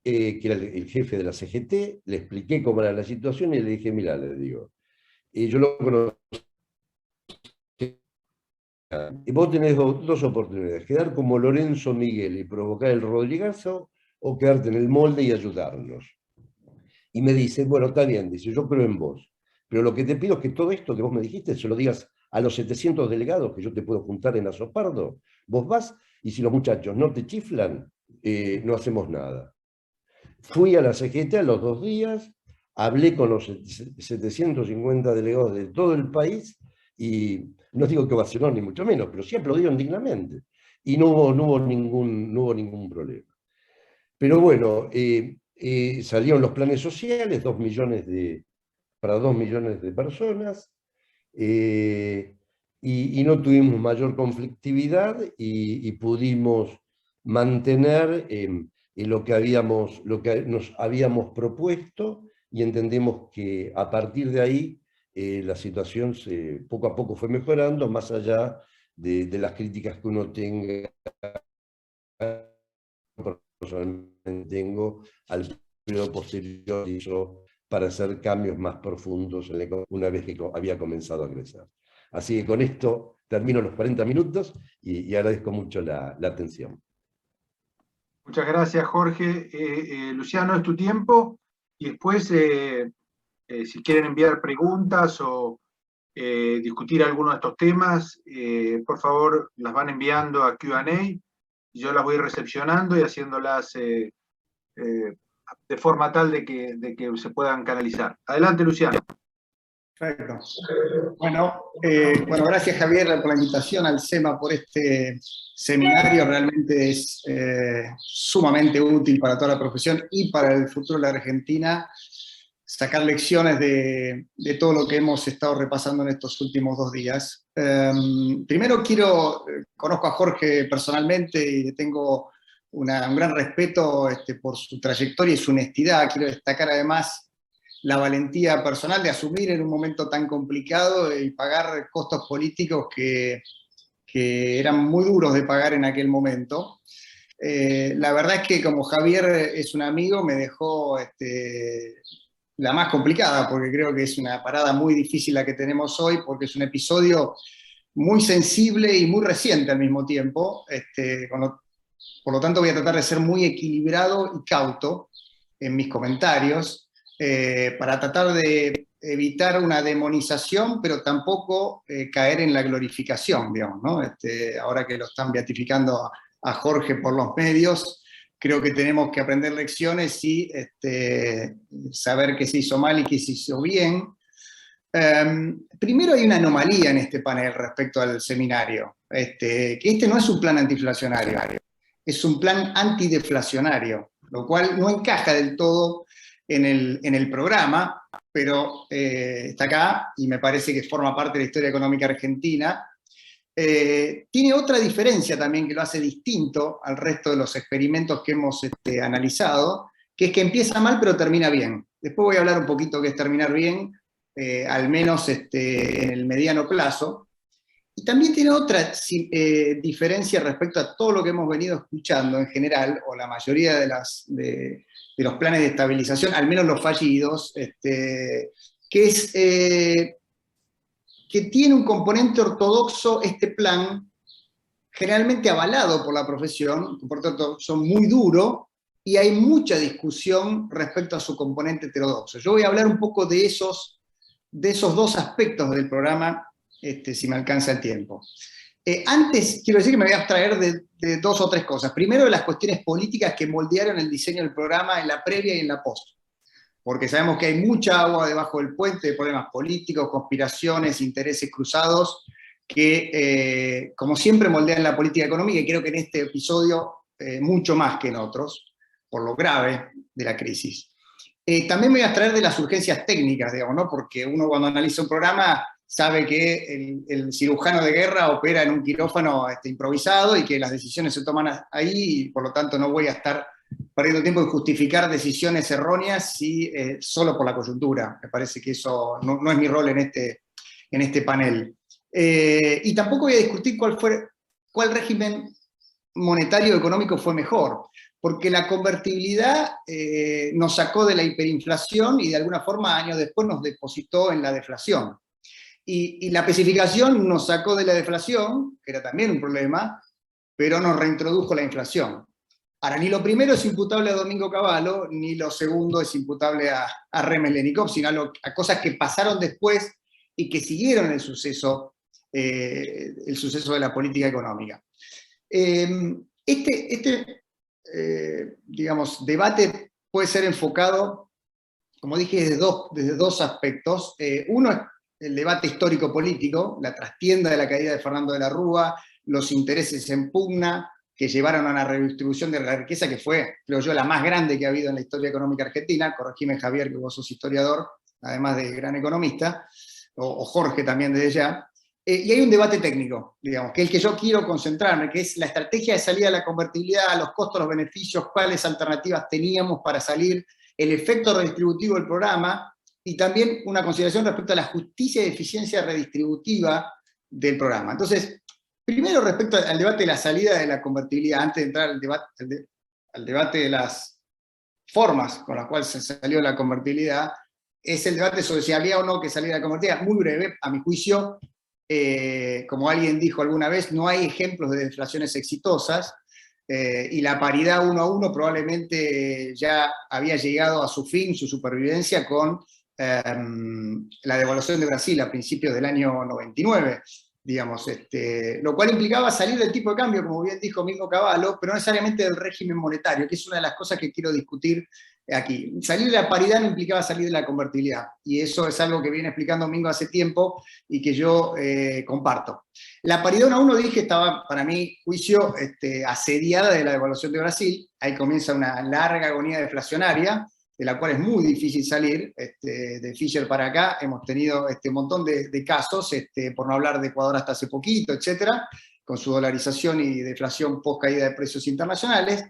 C: que era el jefe de la CGT, le expliqué cómo era la situación y le dije, mira, le digo, yo lo conozco, y vos tenés dos oportunidades, quedar como Lorenzo Miguel y provocar el Rodrigazo, o quedarte en el molde y ayudarnos. Y me dice, bueno, está bien, dice, yo creo en vos, pero lo que te pido es que todo esto que vos me dijiste se lo digas a los 700 delegados que yo te puedo juntar en Azopardo. Vos vas y si los muchachos no te chiflan, no hacemos nada. Fui a la CGT a los 2 días, hablé con los 750 delegados de todo el país y no digo que ovacionó ni mucho menos, pero sí aplaudieron dignamente. Y no hubo ningún problema. Pero bueno, salieron los planes sociales, 2 millones para 2 millones de personas, y no tuvimos mayor conflictividad y pudimos mantener lo que nos habíamos propuesto, y entendemos que a partir de ahí la situación poco a poco fue mejorando, más allá de las críticas que uno tenga, personalmente tengo al periodo posterior para hacer cambios más profundos una vez que había comenzado a crecer. Así que con esto termino los 40 minutos y agradezco mucho la atención.
B: Muchas gracias, Jorge. Luciano, es tu tiempo. Y después, si quieren enviar preguntas o discutir alguno de estos temas, por favor, las van enviando a Q&A. Yo las voy recepcionando y haciéndolas de forma tal de que se puedan canalizar. Adelante, Luciano.
D: Perfecto. Bueno, gracias, Javier, por la invitación al SEMA, por este seminario. Realmente es sumamente útil para toda la profesión y para el futuro de la Argentina, sacar lecciones de todo lo que hemos estado repasando en estos últimos 2 días. Primero conozco a Jorge personalmente y le tengo un gran respeto por su trayectoria y su honestidad. Quiero destacar además la valentía personal de asumir en un momento tan complicado y pagar costos políticos que eran muy duros de pagar en aquel momento. La verdad es que como Javier es un amigo, me dejó la más complicada, porque creo que es una parada muy difícil la que tenemos hoy, porque es un episodio muy sensible y muy reciente al mismo tiempo. Por lo tanto voy a tratar de ser muy equilibrado y cauto en mis comentarios, para tratar de evitar una demonización, pero tampoco caer en la glorificación, digamos, ¿no? Ahora que lo están beatificando a Jorge por los medios, creo que tenemos que aprender lecciones y saber qué se hizo mal y qué se hizo bien. Primero hay una anomalía en este panel respecto al seminario, que no es un plan antiinflacionario, es un plan antideflacionario, lo cual no encaja del todo en el programa, pero está acá y me parece que forma parte de la historia económica argentina. Tiene otra diferencia también que lo hace distinto al resto de los experimentos que hemos analizado, que es que empieza mal pero termina bien. Después voy a hablar un poquito de qué es terminar bien, al menos en el mediano plazo. Y también tiene otra diferencia respecto a todo lo que hemos venido escuchando en general, o la mayoría de los planes de estabilización, al menos los fallidos, que es que tiene un componente ortodoxo este plan, generalmente avalado por la profesión, un componente ortodoxo muy duro, y hay mucha discusión respecto a su componente heterodoxo. Yo voy a hablar un poco de esos dos aspectos del programa, si me alcanza el tiempo. Antes, quiero decir que me voy a abstraer de dos o tres cosas. Primero, de las cuestiones políticas que moldearon el diseño del programa en la previa y en la post. Porque sabemos que hay mucha agua debajo del puente de problemas políticos, conspiraciones, intereses cruzados, que, como siempre, moldean la política económica, y creo que en este episodio mucho más que en otros, por lo grave de la crisis. También me voy a abstraer de las urgencias técnicas, digamos, ¿no? Porque uno cuando analiza un programa sabe que el cirujano de guerra opera en un quirófano improvisado y que las decisiones se toman ahí, y por lo tanto no voy a estar perdiendo tiempo en justificar decisiones erróneas solo por la coyuntura. Me parece que eso no es mi rol en este panel. Y tampoco voy a discutir cuál régimen monetario económico fue mejor, porque la convertibilidad nos sacó de la hiperinflación y de alguna forma años después nos depositó en la deflación. Y la especificación nos sacó de la deflación, que era también un problema, pero nos reintrodujo la inflación. Ahora, ni lo primero es imputable a Domingo Cavallo, ni lo segundo es imputable a Remes Lenikov, sino a cosas que pasaron después y que siguieron el suceso de la política económica. Digamos, debate puede ser enfocado, como dije, desde dos aspectos. Uno es el debate histórico-político, la trastienda de la caída de Fernando de la Rúa, los intereses en pugna que llevaron a una redistribución de la riqueza que fue, creo yo, la más grande que ha habido en la historia económica argentina. Corregime, Javier, que vos sos historiador, además de gran economista, o Jorge también desde ya. Y hay un debate técnico, digamos, que es el que yo quiero concentrarme, que es la estrategia de salida de la convertibilidad, los costos, los beneficios, cuáles alternativas teníamos para salir, el efecto redistributivo del programa, y también una consideración respecto a la justicia y eficiencia redistributiva del programa. Entonces, primero respecto al debate de la salida de la convertibilidad, antes de entrar al debate de las formas con las cuales se salió de la convertibilidad, es el debate sobre si había o no que salir de la convertibilidad. Muy breve, a mi juicio, como alguien dijo alguna vez, no hay ejemplos de deflaciones exitosas, y la paridad 1 a 1 probablemente ya había llegado a su fin, su supervivencia, con la devaluación de Brasil a principios del año 99, digamos, lo cual implicaba salir del tipo de cambio, como bien dijo Domingo Cavallo, pero no necesariamente del régimen monetario, que es una de las cosas que quiero discutir aquí. Salir de la paridad no implicaba salir de la convertibilidad, y eso es algo que viene explicando Domingo hace tiempo y que yo comparto. La paridad 1 a 1, dije, estaba, para mi juicio, asediada de la devaluación de Brasil. Ahí comienza una larga agonía deflacionaria, de la cual es muy difícil salir. De Fischer para acá hemos tenido un montón de casos, por no hablar de Ecuador hasta hace poquito, etcétera, con su dolarización y deflación post caída de precios internacionales.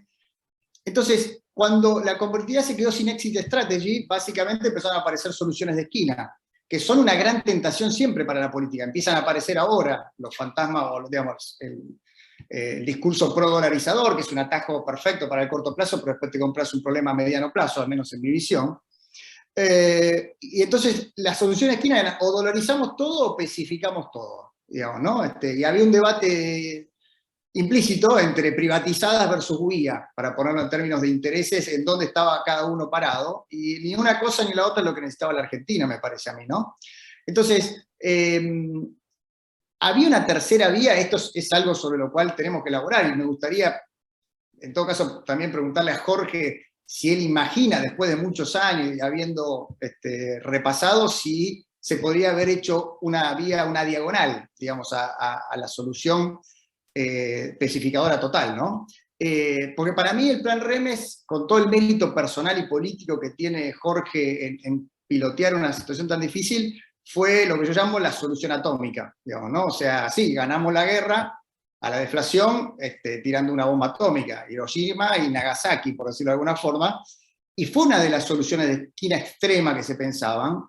D: Entonces, cuando la convertibilidad se quedó sin exit strategy, básicamente empezaron a aparecer soluciones de esquina, que son una gran tentación siempre para la política. Empiezan a aparecer ahora los fantasmas, o digamos, el discurso pro-dolarizador, que es un atajo perfecto para el corto plazo, pero después te compras un problema a mediano plazo, al menos en mi visión. Y entonces la solución de esquina era o dolarizamos todo o especificamos todo, digamos, ¿no? Y había un debate implícito entre privatizadas versus huía, para ponerlo en términos de intereses, en dónde estaba cada uno parado, y ni una cosa ni la otra es lo que necesitaba la Argentina, me parece a mí, ¿no? Entonces, había una tercera vía. Esto es algo sobre lo cual tenemos que elaborar, y me gustaría, en todo caso, también preguntarle a Jorge si él imagina, después de muchos años y habiendo repasado, si se podría haber hecho una vía, una diagonal, digamos, a la solución especificadora total, ¿no? Porque para mí el plan Remes, con todo el mérito personal y político que tiene Jorge en pilotear una situación tan difícil, fue lo que yo llamo la solución atómica, digamos, ¿no? O sea, sí, ganamos la guerra a la deflación tirando una bomba atómica, Hiroshima y Nagasaki, por decirlo de alguna forma, y fue una de las soluciones de esquina extrema que se pensaban,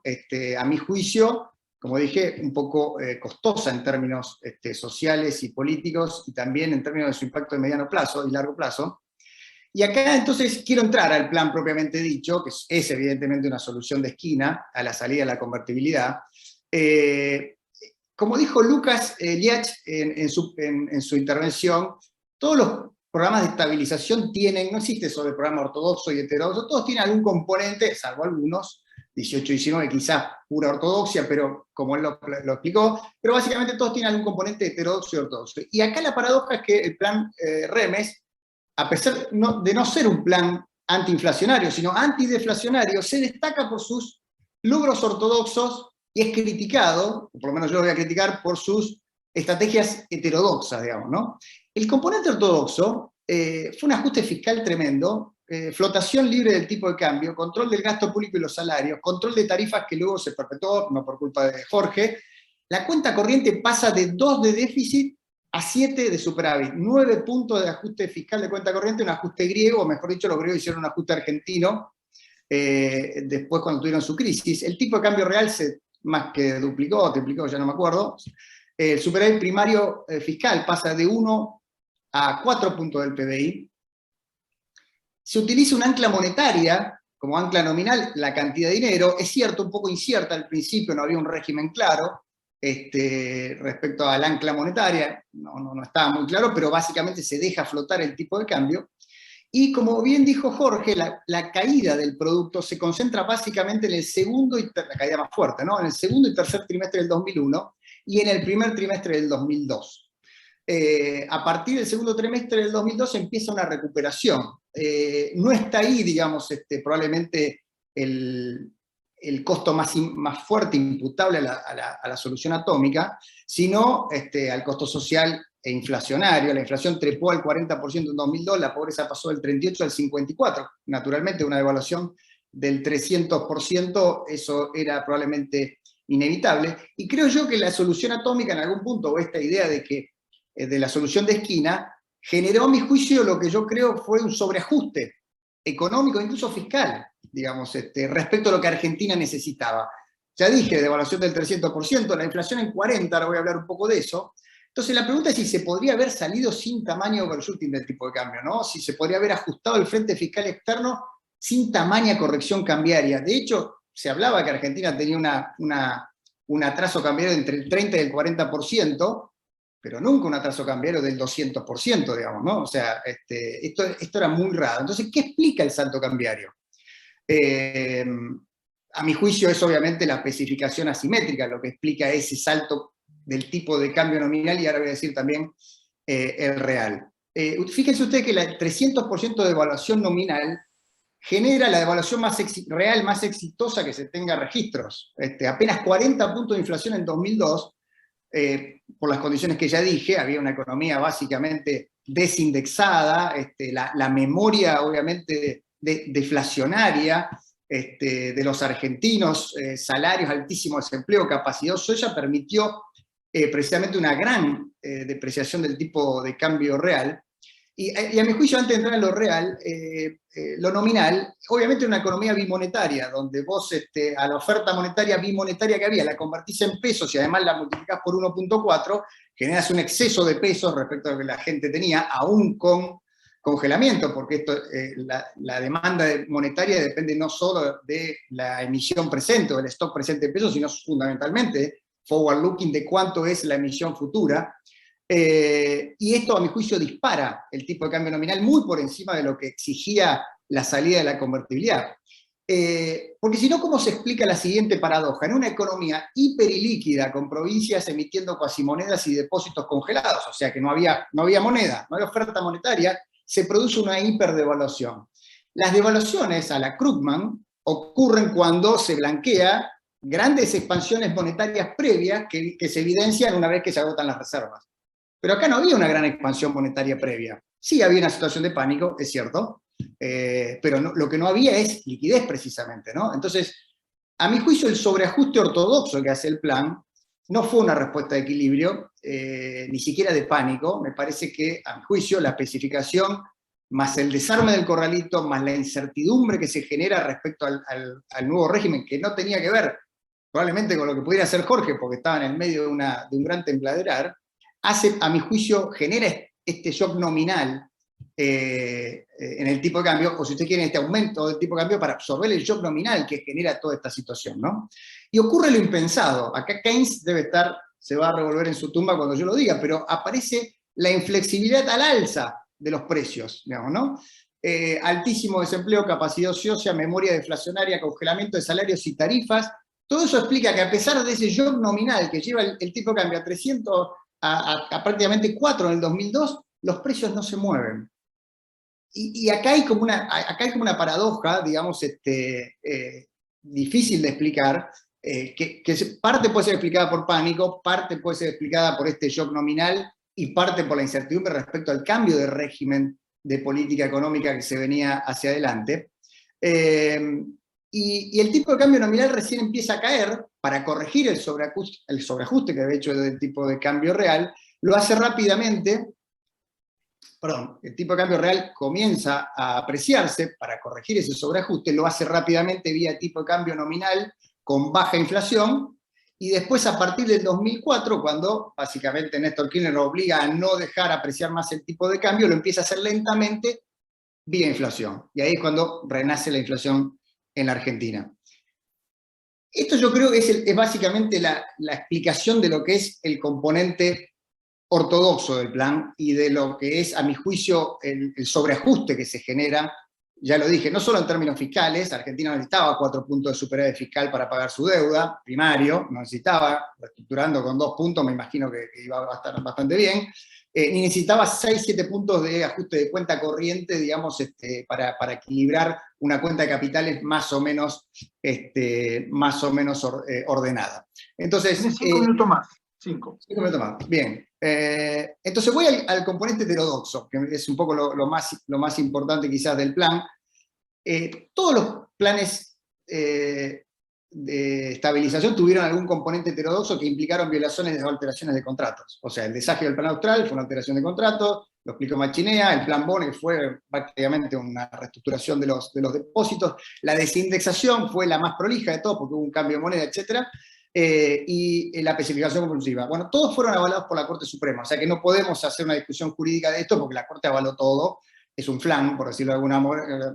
D: a mi juicio, como dije, un poco costosa en términos sociales y políticos, y también en términos de su impacto de mediano plazo y largo plazo. Y acá entonces quiero entrar al plan propiamente dicho, que es evidentemente una solución de esquina a la salida de la convertibilidad. Como dijo Lucas Liach en su intervención, todos los programas de estabilización tienen, no existe eso de programa ortodoxo y heterodoxo, todos tienen algún componente, salvo algunos, 18 y 19 quizás pura ortodoxia, pero como él lo explicó, pero básicamente todos tienen algún componente heterodoxo y ortodoxo. Y acá la paradoja es que el plan Remes, a pesar de no ser un plan antiinflacionario, sino antideflacionario, se destaca por sus logros ortodoxos y es criticado, o por lo menos yo lo voy a criticar, por sus estrategias heterodoxas, digamos, ¿no? El componente ortodoxo fue un ajuste fiscal tremendo, flotación libre del tipo de cambio, control del gasto público y los salarios, control de tarifas que luego se perpetuó, no por culpa de Jorge. La cuenta corriente pasa de 2 de déficit a 7 de superávit, 9 puntos de ajuste fiscal de cuenta corriente, un ajuste griego, o mejor dicho, los griegos hicieron un ajuste argentino, después cuando tuvieron su crisis. El tipo de cambio real se más que duplicó o triplicó, ya no me acuerdo. El superávit primario fiscal pasa de 1 a 4 puntos del PBI. Se utiliza una ancla monetaria como ancla nominal, la cantidad de dinero. Es cierto, un poco incierta al principio, no había un régimen claro respecto al ancla monetaria, no estaba muy claro, pero básicamente se deja flotar el tipo de cambio. Y como bien dijo Jorge, la caída del producto se concentra básicamente en el segundo, la caída más fuerte, ¿no? En el segundo y tercer trimestre del 2001 y en el primer trimestre del 2002. A partir del segundo trimestre del 2002 empieza una recuperación. No está ahí, digamos, probablemente el costo más fuerte imputable a la solución atómica, sino al costo social e inflacionario. La inflación trepó al 40% en 2002, la pobreza pasó del 38 al 54%. Naturalmente, una devaluación del 300%, eso era probablemente inevitable. Y creo yo que la solución atómica en algún punto, o esta idea de la solución de esquina, generó a mi juicio lo que yo creo fue un sobreajuste económico, incluso fiscal, digamos, respecto a lo que Argentina necesitaba. Ya dije, devaluación del 300%, la inflación en 40%, ahora voy a hablar un poco de eso. Entonces la pregunta es si se podría haber salido sin tamaño overshooting del tipo de cambio, ¿no? Si se podría haber ajustado el frente fiscal externo sin tamaña corrección cambiaria. De hecho, se hablaba que Argentina tenía un atraso cambiario entre el 30 y el 40%, pero nunca un atraso cambiario del 200%, digamos, ¿no? O sea, esto era muy raro. Entonces, ¿qué explica el salto cambiario? A mi juicio es obviamente la especificación asimétrica lo que explica ese salto del tipo de cambio nominal, y ahora voy a decir también el real. Fíjense ustedes que el 300% de devaluación nominal genera la devaluación real más exitosa que se tenga registros. Apenas 40 puntos de inflación en 2002, por las condiciones que ya dije, había una economía básicamente desindexada, la memoria obviamente deflacionaria de los argentinos, salarios altísimos, desempleo, capacidad ociosa, permitió precisamente una gran depreciación del tipo de cambio real. Y a mi juicio, antes de entrar en lo real, lo nominal, obviamente una economía bimonetaria, donde vos a la oferta monetaria bimonetaria que había, la convertís en pesos y además la multiplicás por 1.4, generas un exceso de pesos respecto a lo que la gente tenía, aún con congelamiento, porque esto, la demanda monetaria depende no solo de la emisión presente o del stock presente de pesos, sino fundamentalmente forward looking de cuánto es la emisión futura. Y esto, a mi juicio, dispara el tipo de cambio nominal muy por encima de lo que exigía la salida de la convertibilidad. Porque si no, ¿cómo se explica la siguiente paradoja? En una economía hiperilíquida, con provincias emitiendo cuasimonedas y depósitos congelados, o sea que no había moneda, no había oferta monetaria, se produce una hiperdevaluación. Las devaluaciones a la Krugman ocurren cuando se blanquea grandes expansiones monetarias previas que se evidencian una vez que se agotan las reservas. Pero acá no había una gran expansión monetaria previa. Sí había una situación de pánico, es cierto, pero lo que no había es liquidez precisamente, ¿no? Entonces, A mi juicio, el sobreajuste ortodoxo que hace el plan no fue una respuesta de equilibrio, ni siquiera de pánico. Me parece que, a mi juicio, la especificación, más el desarme del corralito, más la incertidumbre que se genera respecto al nuevo régimen, que no tenía que ver probablemente con lo que pudiera hacer Jorge, porque estaba en el medio de un gran tembladerar, a mi juicio, genera este shock nominal en el tipo de cambio, o si usted quiere, este aumento del tipo de cambio para absorber el shock nominal que genera toda esta situación, ¿no? Y ocurre lo impensado. Acá Keynes se va a revolver en su tumba cuando yo lo diga, pero aparece la inflexibilidad al alza de los precios, digamos, ¿no? Altísimo desempleo, capacidad ociosa, memoria deflacionaria, congelamiento de salarios y tarifas. Todo eso explica que a pesar de ese shock nominal que lleva el tipo de cambio a 300, a prácticamente 4 en el 2002, los precios no se mueven. Y acá hay como una paradoja, digamos, difícil de explicar, que parte puede ser explicada por pánico, parte puede ser explicada por este shock nominal y parte por la incertidumbre respecto al cambio de régimen de política económica que se venía hacia adelante. Y el tipo de cambio nominal recién empieza a caer para corregir el sobreajuste que había hecho del tipo de cambio real, lo hace rápidamente. Perdón, el tipo de cambio real comienza a apreciarse para corregir ese sobreajuste, lo hace rápidamente vía tipo de cambio nominal con baja inflación, y después a partir del 2004, cuando básicamente Néstor Kirchner lo obliga a no dejar apreciar más el tipo de cambio, lo empieza a hacer lentamente vía inflación. Y ahí es cuando renace la inflación en la Argentina. Esto yo creo que es básicamente la explicación de lo que es el componente ortodoxo del plan y de lo que es, a mi juicio, el sobreajuste que se genera. Ya lo dije, no solo en términos fiscales, Argentina no necesitaba 4 puntos de superávit fiscal para pagar su deuda, primario, no necesitaba, reestructurando con 2 puntos, me imagino que iba a estar bastante bien, ni necesitaba 6, 7 puntos de ajuste de cuenta corriente, digamos, para equilibrar una cuenta de capitales más o menos ordenada. Entonces,
B: 5 minutos más. 5
D: minutos más. Bien. Entonces voy al componente heterodoxo, que es un poco lo más importante quizás del plan. Todos los planes de estabilización tuvieron algún componente heterodoxo que implicaron violaciones o alteraciones de contratos. O sea, el desagio del plan austral fue una alteración de contratos, lo explicó Machinea, el plan Bone fue prácticamente una reestructuración de los depósitos, la desindexación fue la más prolija de todo porque hubo un cambio de moneda, etc. Y la especificación compulsiva. Bueno, todos fueron avalados por la Corte Suprema, o sea que no podemos hacer una discusión jurídica de esto porque la Corte avaló todo, es un flan, por decirlo de alguna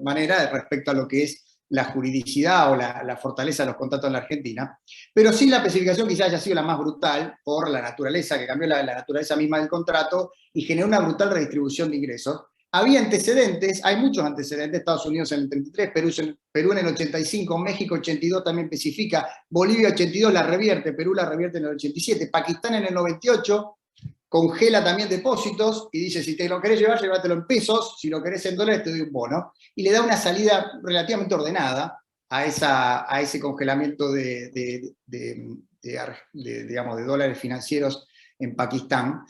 D: manera, respecto a lo que es la juridicidad o la fortaleza de los contratos en la Argentina, pero sí la especificación quizás haya sido la más brutal por la naturaleza, que cambió la naturaleza misma del contrato y generó una brutal redistribución de ingresos. Había antecedentes, hay muchos antecedentes, Estados Unidos en el 33, Perú en el 85, México 82 también especifica, Bolivia 82 la revierte, Perú la revierte en el 87, Pakistán en el 98 congela también depósitos y dice, si te lo querés llevar, llévatelo en pesos, si lo querés en dólares te doy un bono, y le da una salida relativamente ordenada a ese congelamiento digamos, de dólares financieros en Pakistán.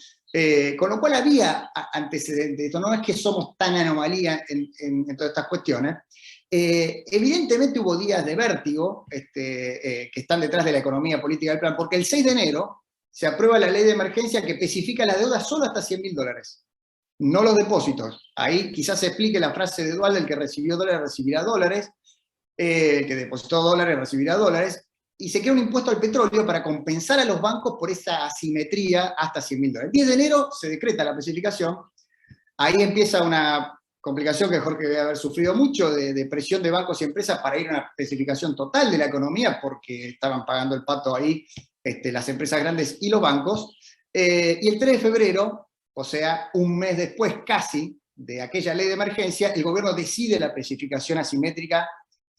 D: Con lo cual había antecedentes, esto no es que somos tan anomalía en todas estas cuestiones. Evidentemente hubo días de vértigo que están detrás de la economía política del plan, porque el 6 de enero se aprueba la ley de emergencia que especifica la deuda solo hasta $100.000, no los depósitos. Ahí quizás se explique la frase de Duhalde, el que recibió dólares recibirá dólares, el que depositó dólares recibirá dólares, y se crea un impuesto al petróleo para compensar a los bancos por esa asimetría hasta $100.000. El 10 de enero se decreta la especificación, ahí empieza una complicación que Jorge debe haber sufrido mucho, de presión de bancos y empresas para ir a una especificación total de la economía, porque estaban pagando el pato ahí las empresas grandes y los bancos, y el 3 de febrero, o sea, un mes después casi de aquella ley de emergencia, el gobierno decide la especificación asimétrica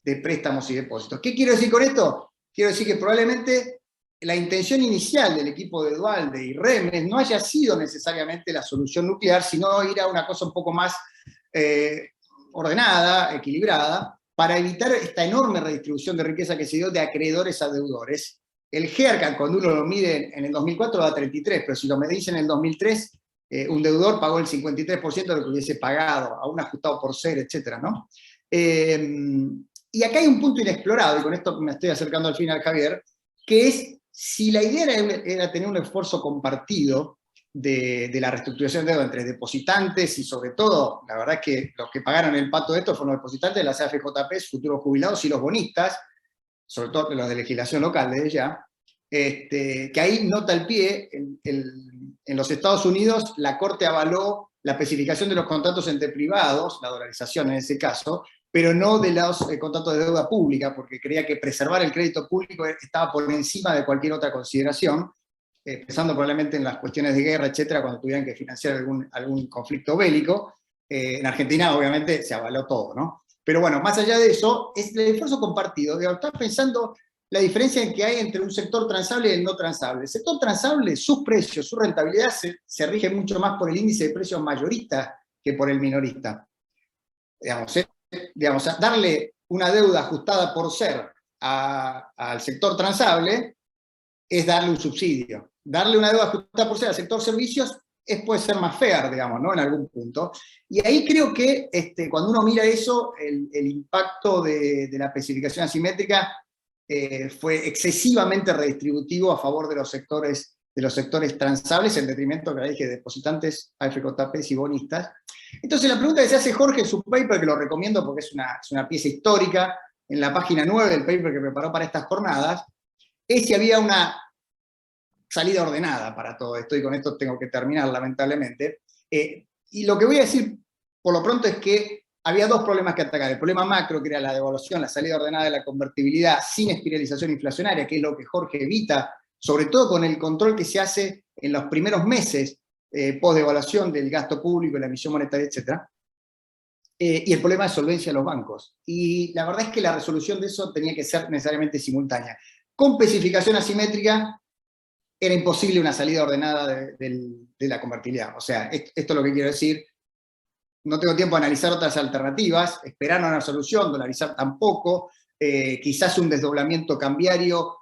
D: de préstamos y depósitos. ¿Qué quiero decir con esto? Quiero decir que probablemente la intención inicial del equipo de Duhalde y Remes no haya sido necesariamente la solución nuclear, sino ir a una cosa un poco más ordenada, equilibrada, para evitar esta enorme redistribución de riqueza que se dio de acreedores a deudores. El GERCAN, cuando uno lo mide en el 2004, da 33, pero si lo medís en el 2003, un deudor pagó el 53% de lo que hubiese pagado, aún ajustado por ser, etc., ¿no? Y acá hay un punto inexplorado, y con esto me estoy acercando al final, Javier, que es si la idea era tener un esfuerzo compartido de la reestructuración de deuda entre depositantes y sobre todo, la verdad es que los que pagaron el pato de esto fueron los depositantes de las AFJP, futuros jubilados y los bonistas, sobre todo los de legislación local desde ya, que ahí nota el pie, en los Estados Unidos la Corte avaló la especificación de los contratos entre privados, la dolarización en ese caso, pero no de los contratos de deuda pública, porque creía que preservar el crédito público estaba por encima de cualquier otra consideración, pensando probablemente en las cuestiones de guerra, etcétera, cuando tuvieran que financiar algún conflicto bélico. En Argentina, obviamente, se avaló todo, ¿no? Pero bueno, más allá de eso, es el esfuerzo compartido. Estar pensando la diferencia que hay entre un sector transable y el no transable. El sector transable, sus precios, su rentabilidad se rige mucho más por el índice de precios mayorista que por el minorista. Digamos, darle una deuda ajustada por ser al sector transable es darle un subsidio. Darle una deuda ajustada por ser al sector servicios puede ser más fair, digamos, ¿no? En algún punto. Y ahí creo que cuando uno mira eso, el impacto de la especificación asimétrica fue excesivamente redistributivo a favor de los sectores transables, en detrimento, que dije, de depositantes, AFJPs y bonistas. Entonces la pregunta que se hace Jorge en su paper, que lo recomiendo porque es una pieza histórica, en la página 9 del paper que preparó para estas jornadas, es si había una salida ordenada para todo esto, y con esto tengo que terminar lamentablemente. Y lo que voy a decir por lo pronto es que había dos problemas que atacar. El problema macro, que era la devaluación, la salida ordenada de la convertibilidad sin espiralización inflacionaria, que es lo que Jorge evita, sobre todo con el control que se hace en los primeros meses post-devaluación del gasto público, la emisión monetaria, etc. Y el problema de solvencia de los bancos. Y la verdad es que la resolución de eso tenía que ser necesariamente simultánea. Con especificación asimétrica era imposible una salida ordenada de la convertibilidad. O sea, esto es lo que quiero decir. No tengo tiempo de analizar otras alternativas, esperar a una solución, dolarizar tampoco, quizás un desdoblamiento cambiario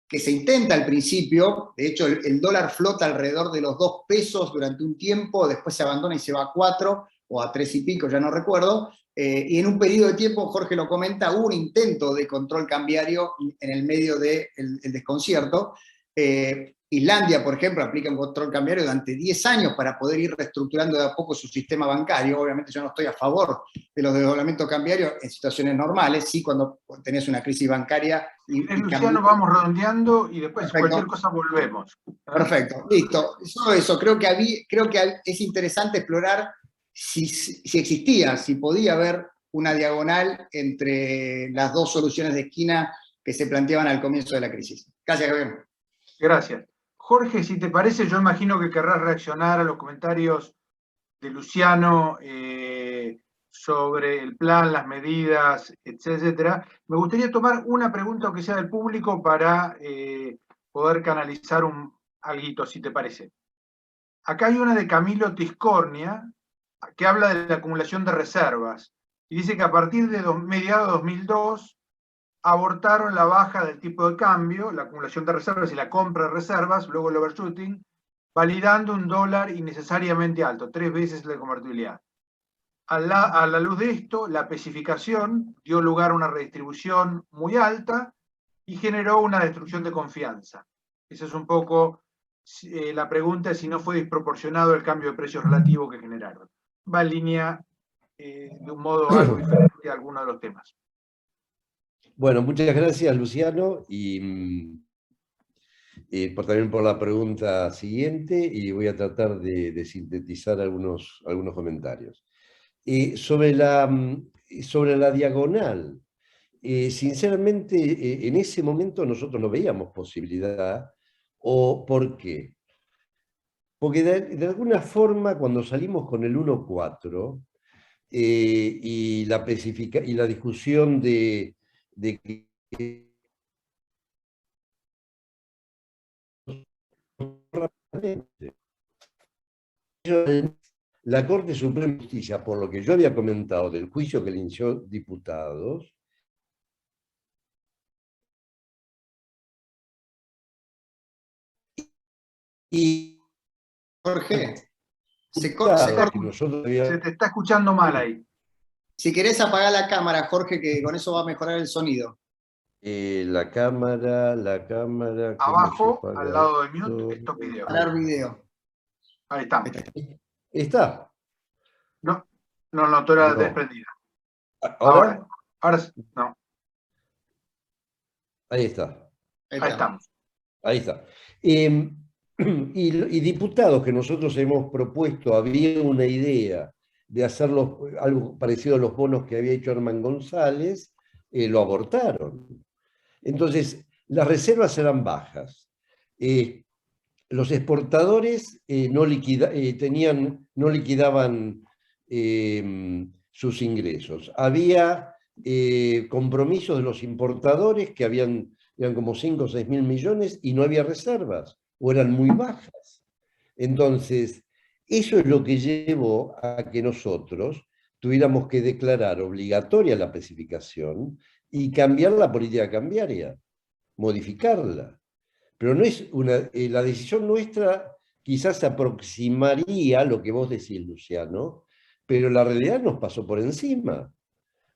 D: que se intenta al principio. De hecho el dólar flota alrededor de los 2 pesos durante un tiempo, después se abandona y se va a 4 o a 3 y pico, ya no recuerdo, y en un periodo de tiempo, Jorge lo comenta, hubo un intento de control cambiario en el medio del desconcierto. Islandia, por ejemplo, aplica un control cambiario durante 10 años para poder ir reestructurando de a poco su sistema bancario. Obviamente yo no estoy a favor de los desdoblamientos cambiarios en situaciones normales, sí cuando tenés una crisis bancaria.
B: Luciano, vamos redondeando y después
D: Perfecto.
B: Cualquier cosa volvemos.
D: Perfecto, listo. Solo eso, creo que es interesante explorar si existía, si podía haber una diagonal entre las dos soluciones de esquina que se planteaban al comienzo de la crisis. Gracias, Javier.
B: Gracias. Jorge, si te parece, yo imagino que querrás reaccionar a los comentarios de Luciano sobre el plan, las medidas, etcétera. Me gustaría tomar una pregunta, aunque sea del público, para poder canalizar algo, si te parece. Acá hay una de Camilo Tiscornia, que habla de la acumulación de reservas, y dice que a partir de mediados de 2002, abortaron la baja del tipo de cambio, la acumulación de reservas y la compra de reservas, luego el overshooting, validando un dólar innecesariamente alto, 3 veces la convertibilidad. A la luz de esto, la especificación dio lugar a una redistribución muy alta y generó una destrucción de confianza. Esa es un poco la pregunta, si no fue desproporcionado el cambio de precios relativo que generaron. Va en línea de un modo algo diferente a algunos de los temas.
C: Bueno, muchas gracias, Luciano, y también por la pregunta siguiente, y voy a tratar de sintetizar algunos comentarios. Sobre la diagonal, sinceramente, en ese momento nosotros no veíamos posibilidad. ¿Por qué? Porque de alguna forma, cuando salimos con el 1.4 y la discusión de que la Corte Suprema de Justicia, por lo que yo había comentado del juicio que le inició diputados, y
D: Jorge, se
B: te está escuchando mal ahí.
D: Si querés apagar la cámara, Jorge, que con eso va a mejorar el sonido.
C: La cámara, ¿cómo
B: Abajo,
C: se apaga
B: al lado de
C: esto?
B: mute, stop video.
D: Hablar video.
B: Ahí estamos.
C: ¿Está?
B: No, no notó la
C: No.
B: desprendida.
C: ¿Ahora?
B: Ahora sí. No,
C: Ahí está.
B: ahí estamos.
C: Ahí está. Y diputados que nosotros hemos propuesto, había una idea de hacer algo parecido a los bonos que había hecho Herman González, lo abortaron. Entonces, las reservas eran bajas. Los exportadores no liquidaban sus ingresos. Había compromisos de los importadores que eran como 5 o 6 mil millones y no había reservas, o eran muy bajas. Entonces, eso es lo que llevó a que nosotros tuviéramos que declarar obligatoria la especificación y cambiar la política cambiaria, modificarla. Pero no es la decisión nuestra quizás se aproximaría a lo que vos decís, Luciano, pero la realidad nos pasó por encima.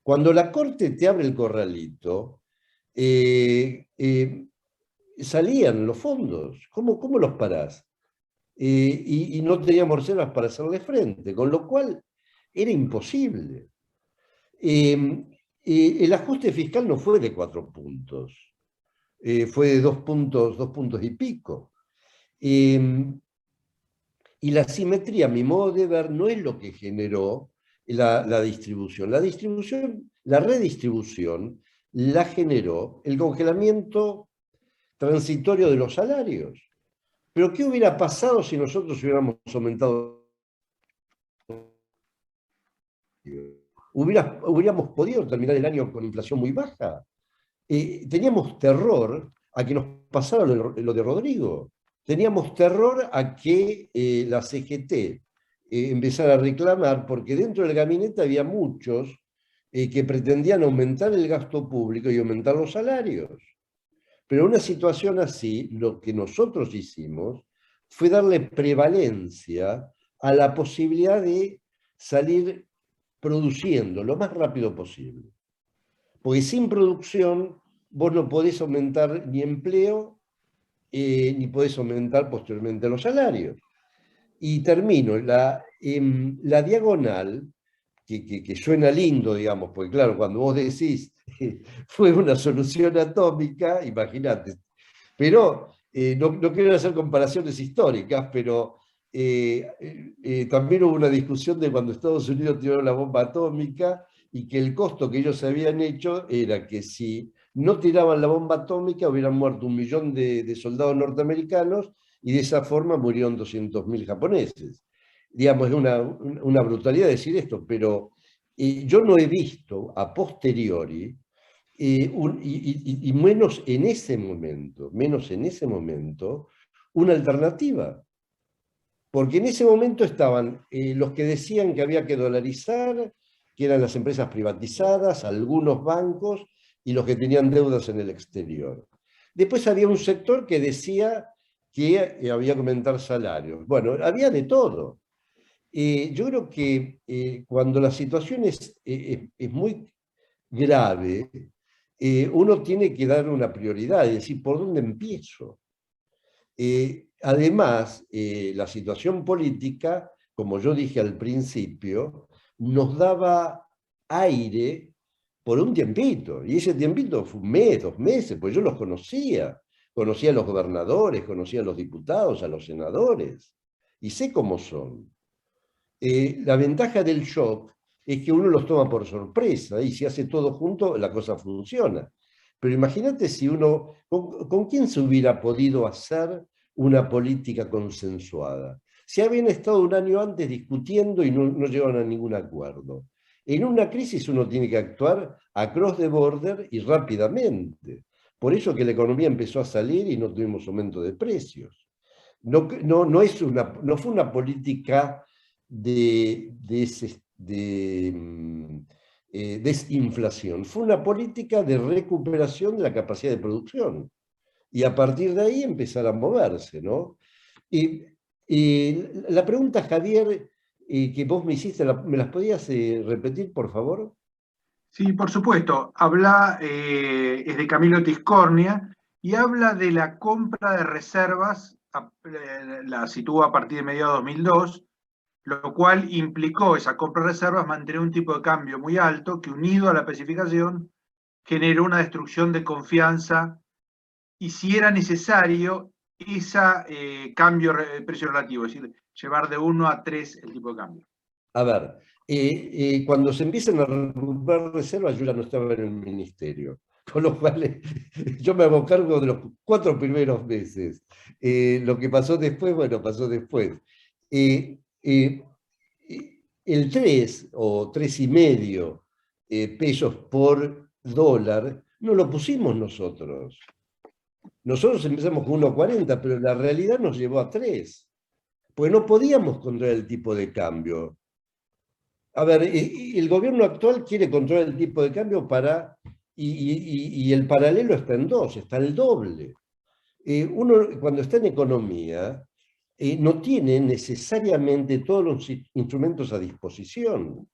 C: Cuando la Corte te abre el corralito, salían los fondos. ¿Cómo los parás? Y no teníamos reservas para hacerle frente, con lo cual era imposible. El ajuste fiscal no fue de 4 puntos, fue de 2 puntos y pico. Y la simetría, a mi modo de ver, no es lo que generó la distribución. La redistribución la generó el congelamiento transitorio de los salarios. Pero ¿qué hubiera pasado si nosotros hubiéramos aumentado? Hubiéramos podido terminar el año con inflación muy baja. Teníamos terror a que nos pasara lo de Rodrigo. Teníamos terror a que la CGT empezara a reclamar, porque dentro del gabinete había muchos que pretendían aumentar el gasto público y aumentar los salarios. Pero en una situación así, lo que nosotros hicimos fue darle prevalencia a la posibilidad de salir produciendo lo más rápido posible. Porque sin producción vos no podés aumentar ni empleo, ni podés aumentar posteriormente los salarios. Y termino, la diagonal, que suena lindo, digamos, porque claro, cuando vos decís fue una solución atómica, imagínate, pero no quiero hacer comparaciones históricas, pero también hubo una discusión de cuando Estados Unidos tiró la bomba atómica y que el costo que ellos habían hecho era que si no tiraban la bomba atómica hubieran muerto 1 millón de soldados norteamericanos y de esa forma murieron 200.000 japoneses. Digamos, es una brutalidad decir esto, pero yo no he visto a posteriori, y menos en ese momento, una alternativa. Porque en ese momento estaban los que decían que había que dolarizar, que eran las empresas privatizadas, algunos bancos y los que tenían deudas en el exterior. Después había un sector que decía que había que aumentar salarios. Bueno, había de todo. Yo creo que cuando la situación es muy grave, uno tiene que dar una prioridad, es decir, ¿por dónde empiezo? Además, la situación política, como yo dije al principio, nos daba aire por un tiempito, y ese tiempito fue 1 mes, 2 meses, pues yo los conocía a los gobernadores, conocía a los diputados, a los senadores, y sé cómo son. La ventaja del shock es que uno los toma por sorpresa, y si hace todo junto, la cosa funciona. Pero imagínate si uno, ¿con quién se hubiera podido hacer una política consensuada? Si habían estado 1 año antes discutiendo y no llegaron a ningún acuerdo. En una crisis uno tiene que actuar across the border y rápidamente. Por eso que la economía empezó a salir y no tuvimos aumento de precios. No fue una política de desinflación, fue una política de recuperación de la capacidad de producción. Y a partir de ahí empezar a moverse, ¿no? Y la pregunta, Javier, que vos me hiciste, ¿me las podías repetir, por favor?
B: Sí, por supuesto. Habla, es de Camilo Tiscornia, y habla de la compra de reservas, la sitúa a partir de mediados de 2002, lo cual implicó esa compra de reservas mantener un tipo de cambio muy alto que, unido a la especificación, generó una destrucción de confianza, y si era necesario, ese cambio de precio relativo, es decir, llevar de 1 a 3 el tipo de cambio.
C: A ver, cuando se empiezan a recuperar reservas, yo ya no estaba en el ministerio, con lo cual yo me hago cargo de los 4 primeros meses. Lo que pasó después, bueno, pasó después. El 3 o 3,5 pesos por dólar no lo pusimos nosotros. Nosotros empezamos con 1,40, pero la realidad nos llevó a 3, pues no podíamos controlar el tipo de cambio. A ver, el gobierno actual quiere controlar el tipo de cambio y el paralelo está en 2, está el doble. Uno, cuando está en economía, no tiene necesariamente todos los instrumentos a disposición.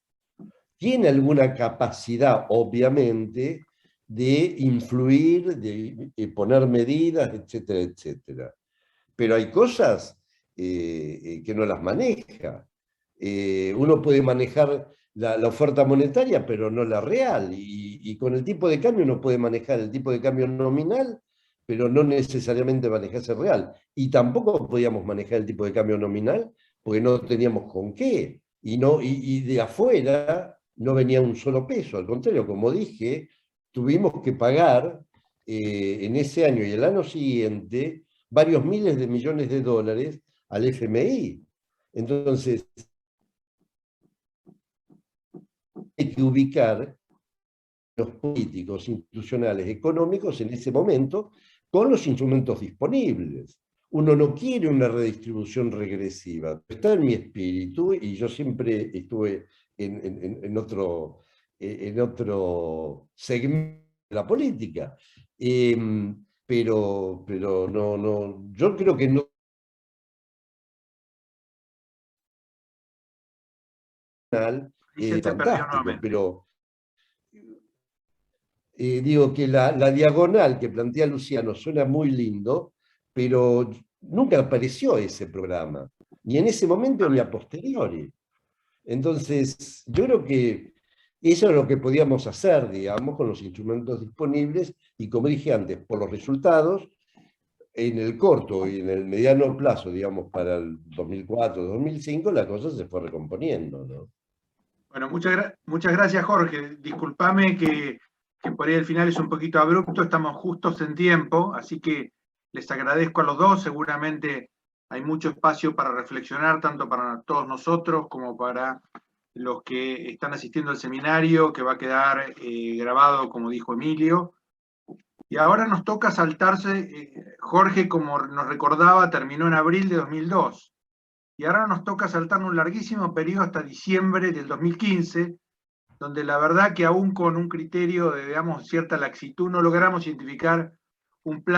C: Tiene alguna capacidad, obviamente, de influir, de poner medidas, etcétera, etcétera. Pero hay cosas que no las maneja. Uno puede manejar la oferta monetaria, pero no la real. Y con el tipo de cambio uno puede manejar el tipo de cambio nominal, pero no necesariamente manejarse real. Y tampoco podíamos manejar el tipo de cambio nominal porque no teníamos con qué. Y de afuera no venía un solo peso. Al contrario, como dije, tuvimos que pagar en ese año y el año siguiente varios miles de millones de dólares al FMI. Entonces, hay que ubicar los políticos, institucionales, económicos en ese momento con los instrumentos disponibles. Uno no quiere una redistribución regresiva. Está en mi espíritu y yo siempre estuve en otro segmento de la política. Pero no, yo creo que no. Fantástico, pero digo que la diagonal que plantea Luciano suena muy lindo, pero nunca apareció ese programa, ni en ese momento ni a posteriori. Entonces, yo creo que eso es lo que podíamos hacer, digamos, con los instrumentos disponibles, y como dije antes, por los resultados, en el corto y en el mediano plazo, digamos, para el 2004-2005, la cosa se fue recomponiendo, ¿no?
B: Bueno, muchas gracias, Jorge. Disculpame que por ahí el final es un poquito abrupto, estamos justos en tiempo, así que les agradezco a los dos. Seguramente hay mucho espacio para reflexionar, tanto para todos nosotros como para los que están asistiendo al seminario, que va a quedar grabado, como dijo Emilio. Y ahora nos toca saltarse, Jorge, como nos recordaba, terminó en abril de 2002. Y ahora nos toca saltarnos un larguísimo periodo hasta diciembre del 2015, donde la verdad que aún con un criterio de, digamos, cierta laxitud, no logramos identificar un plan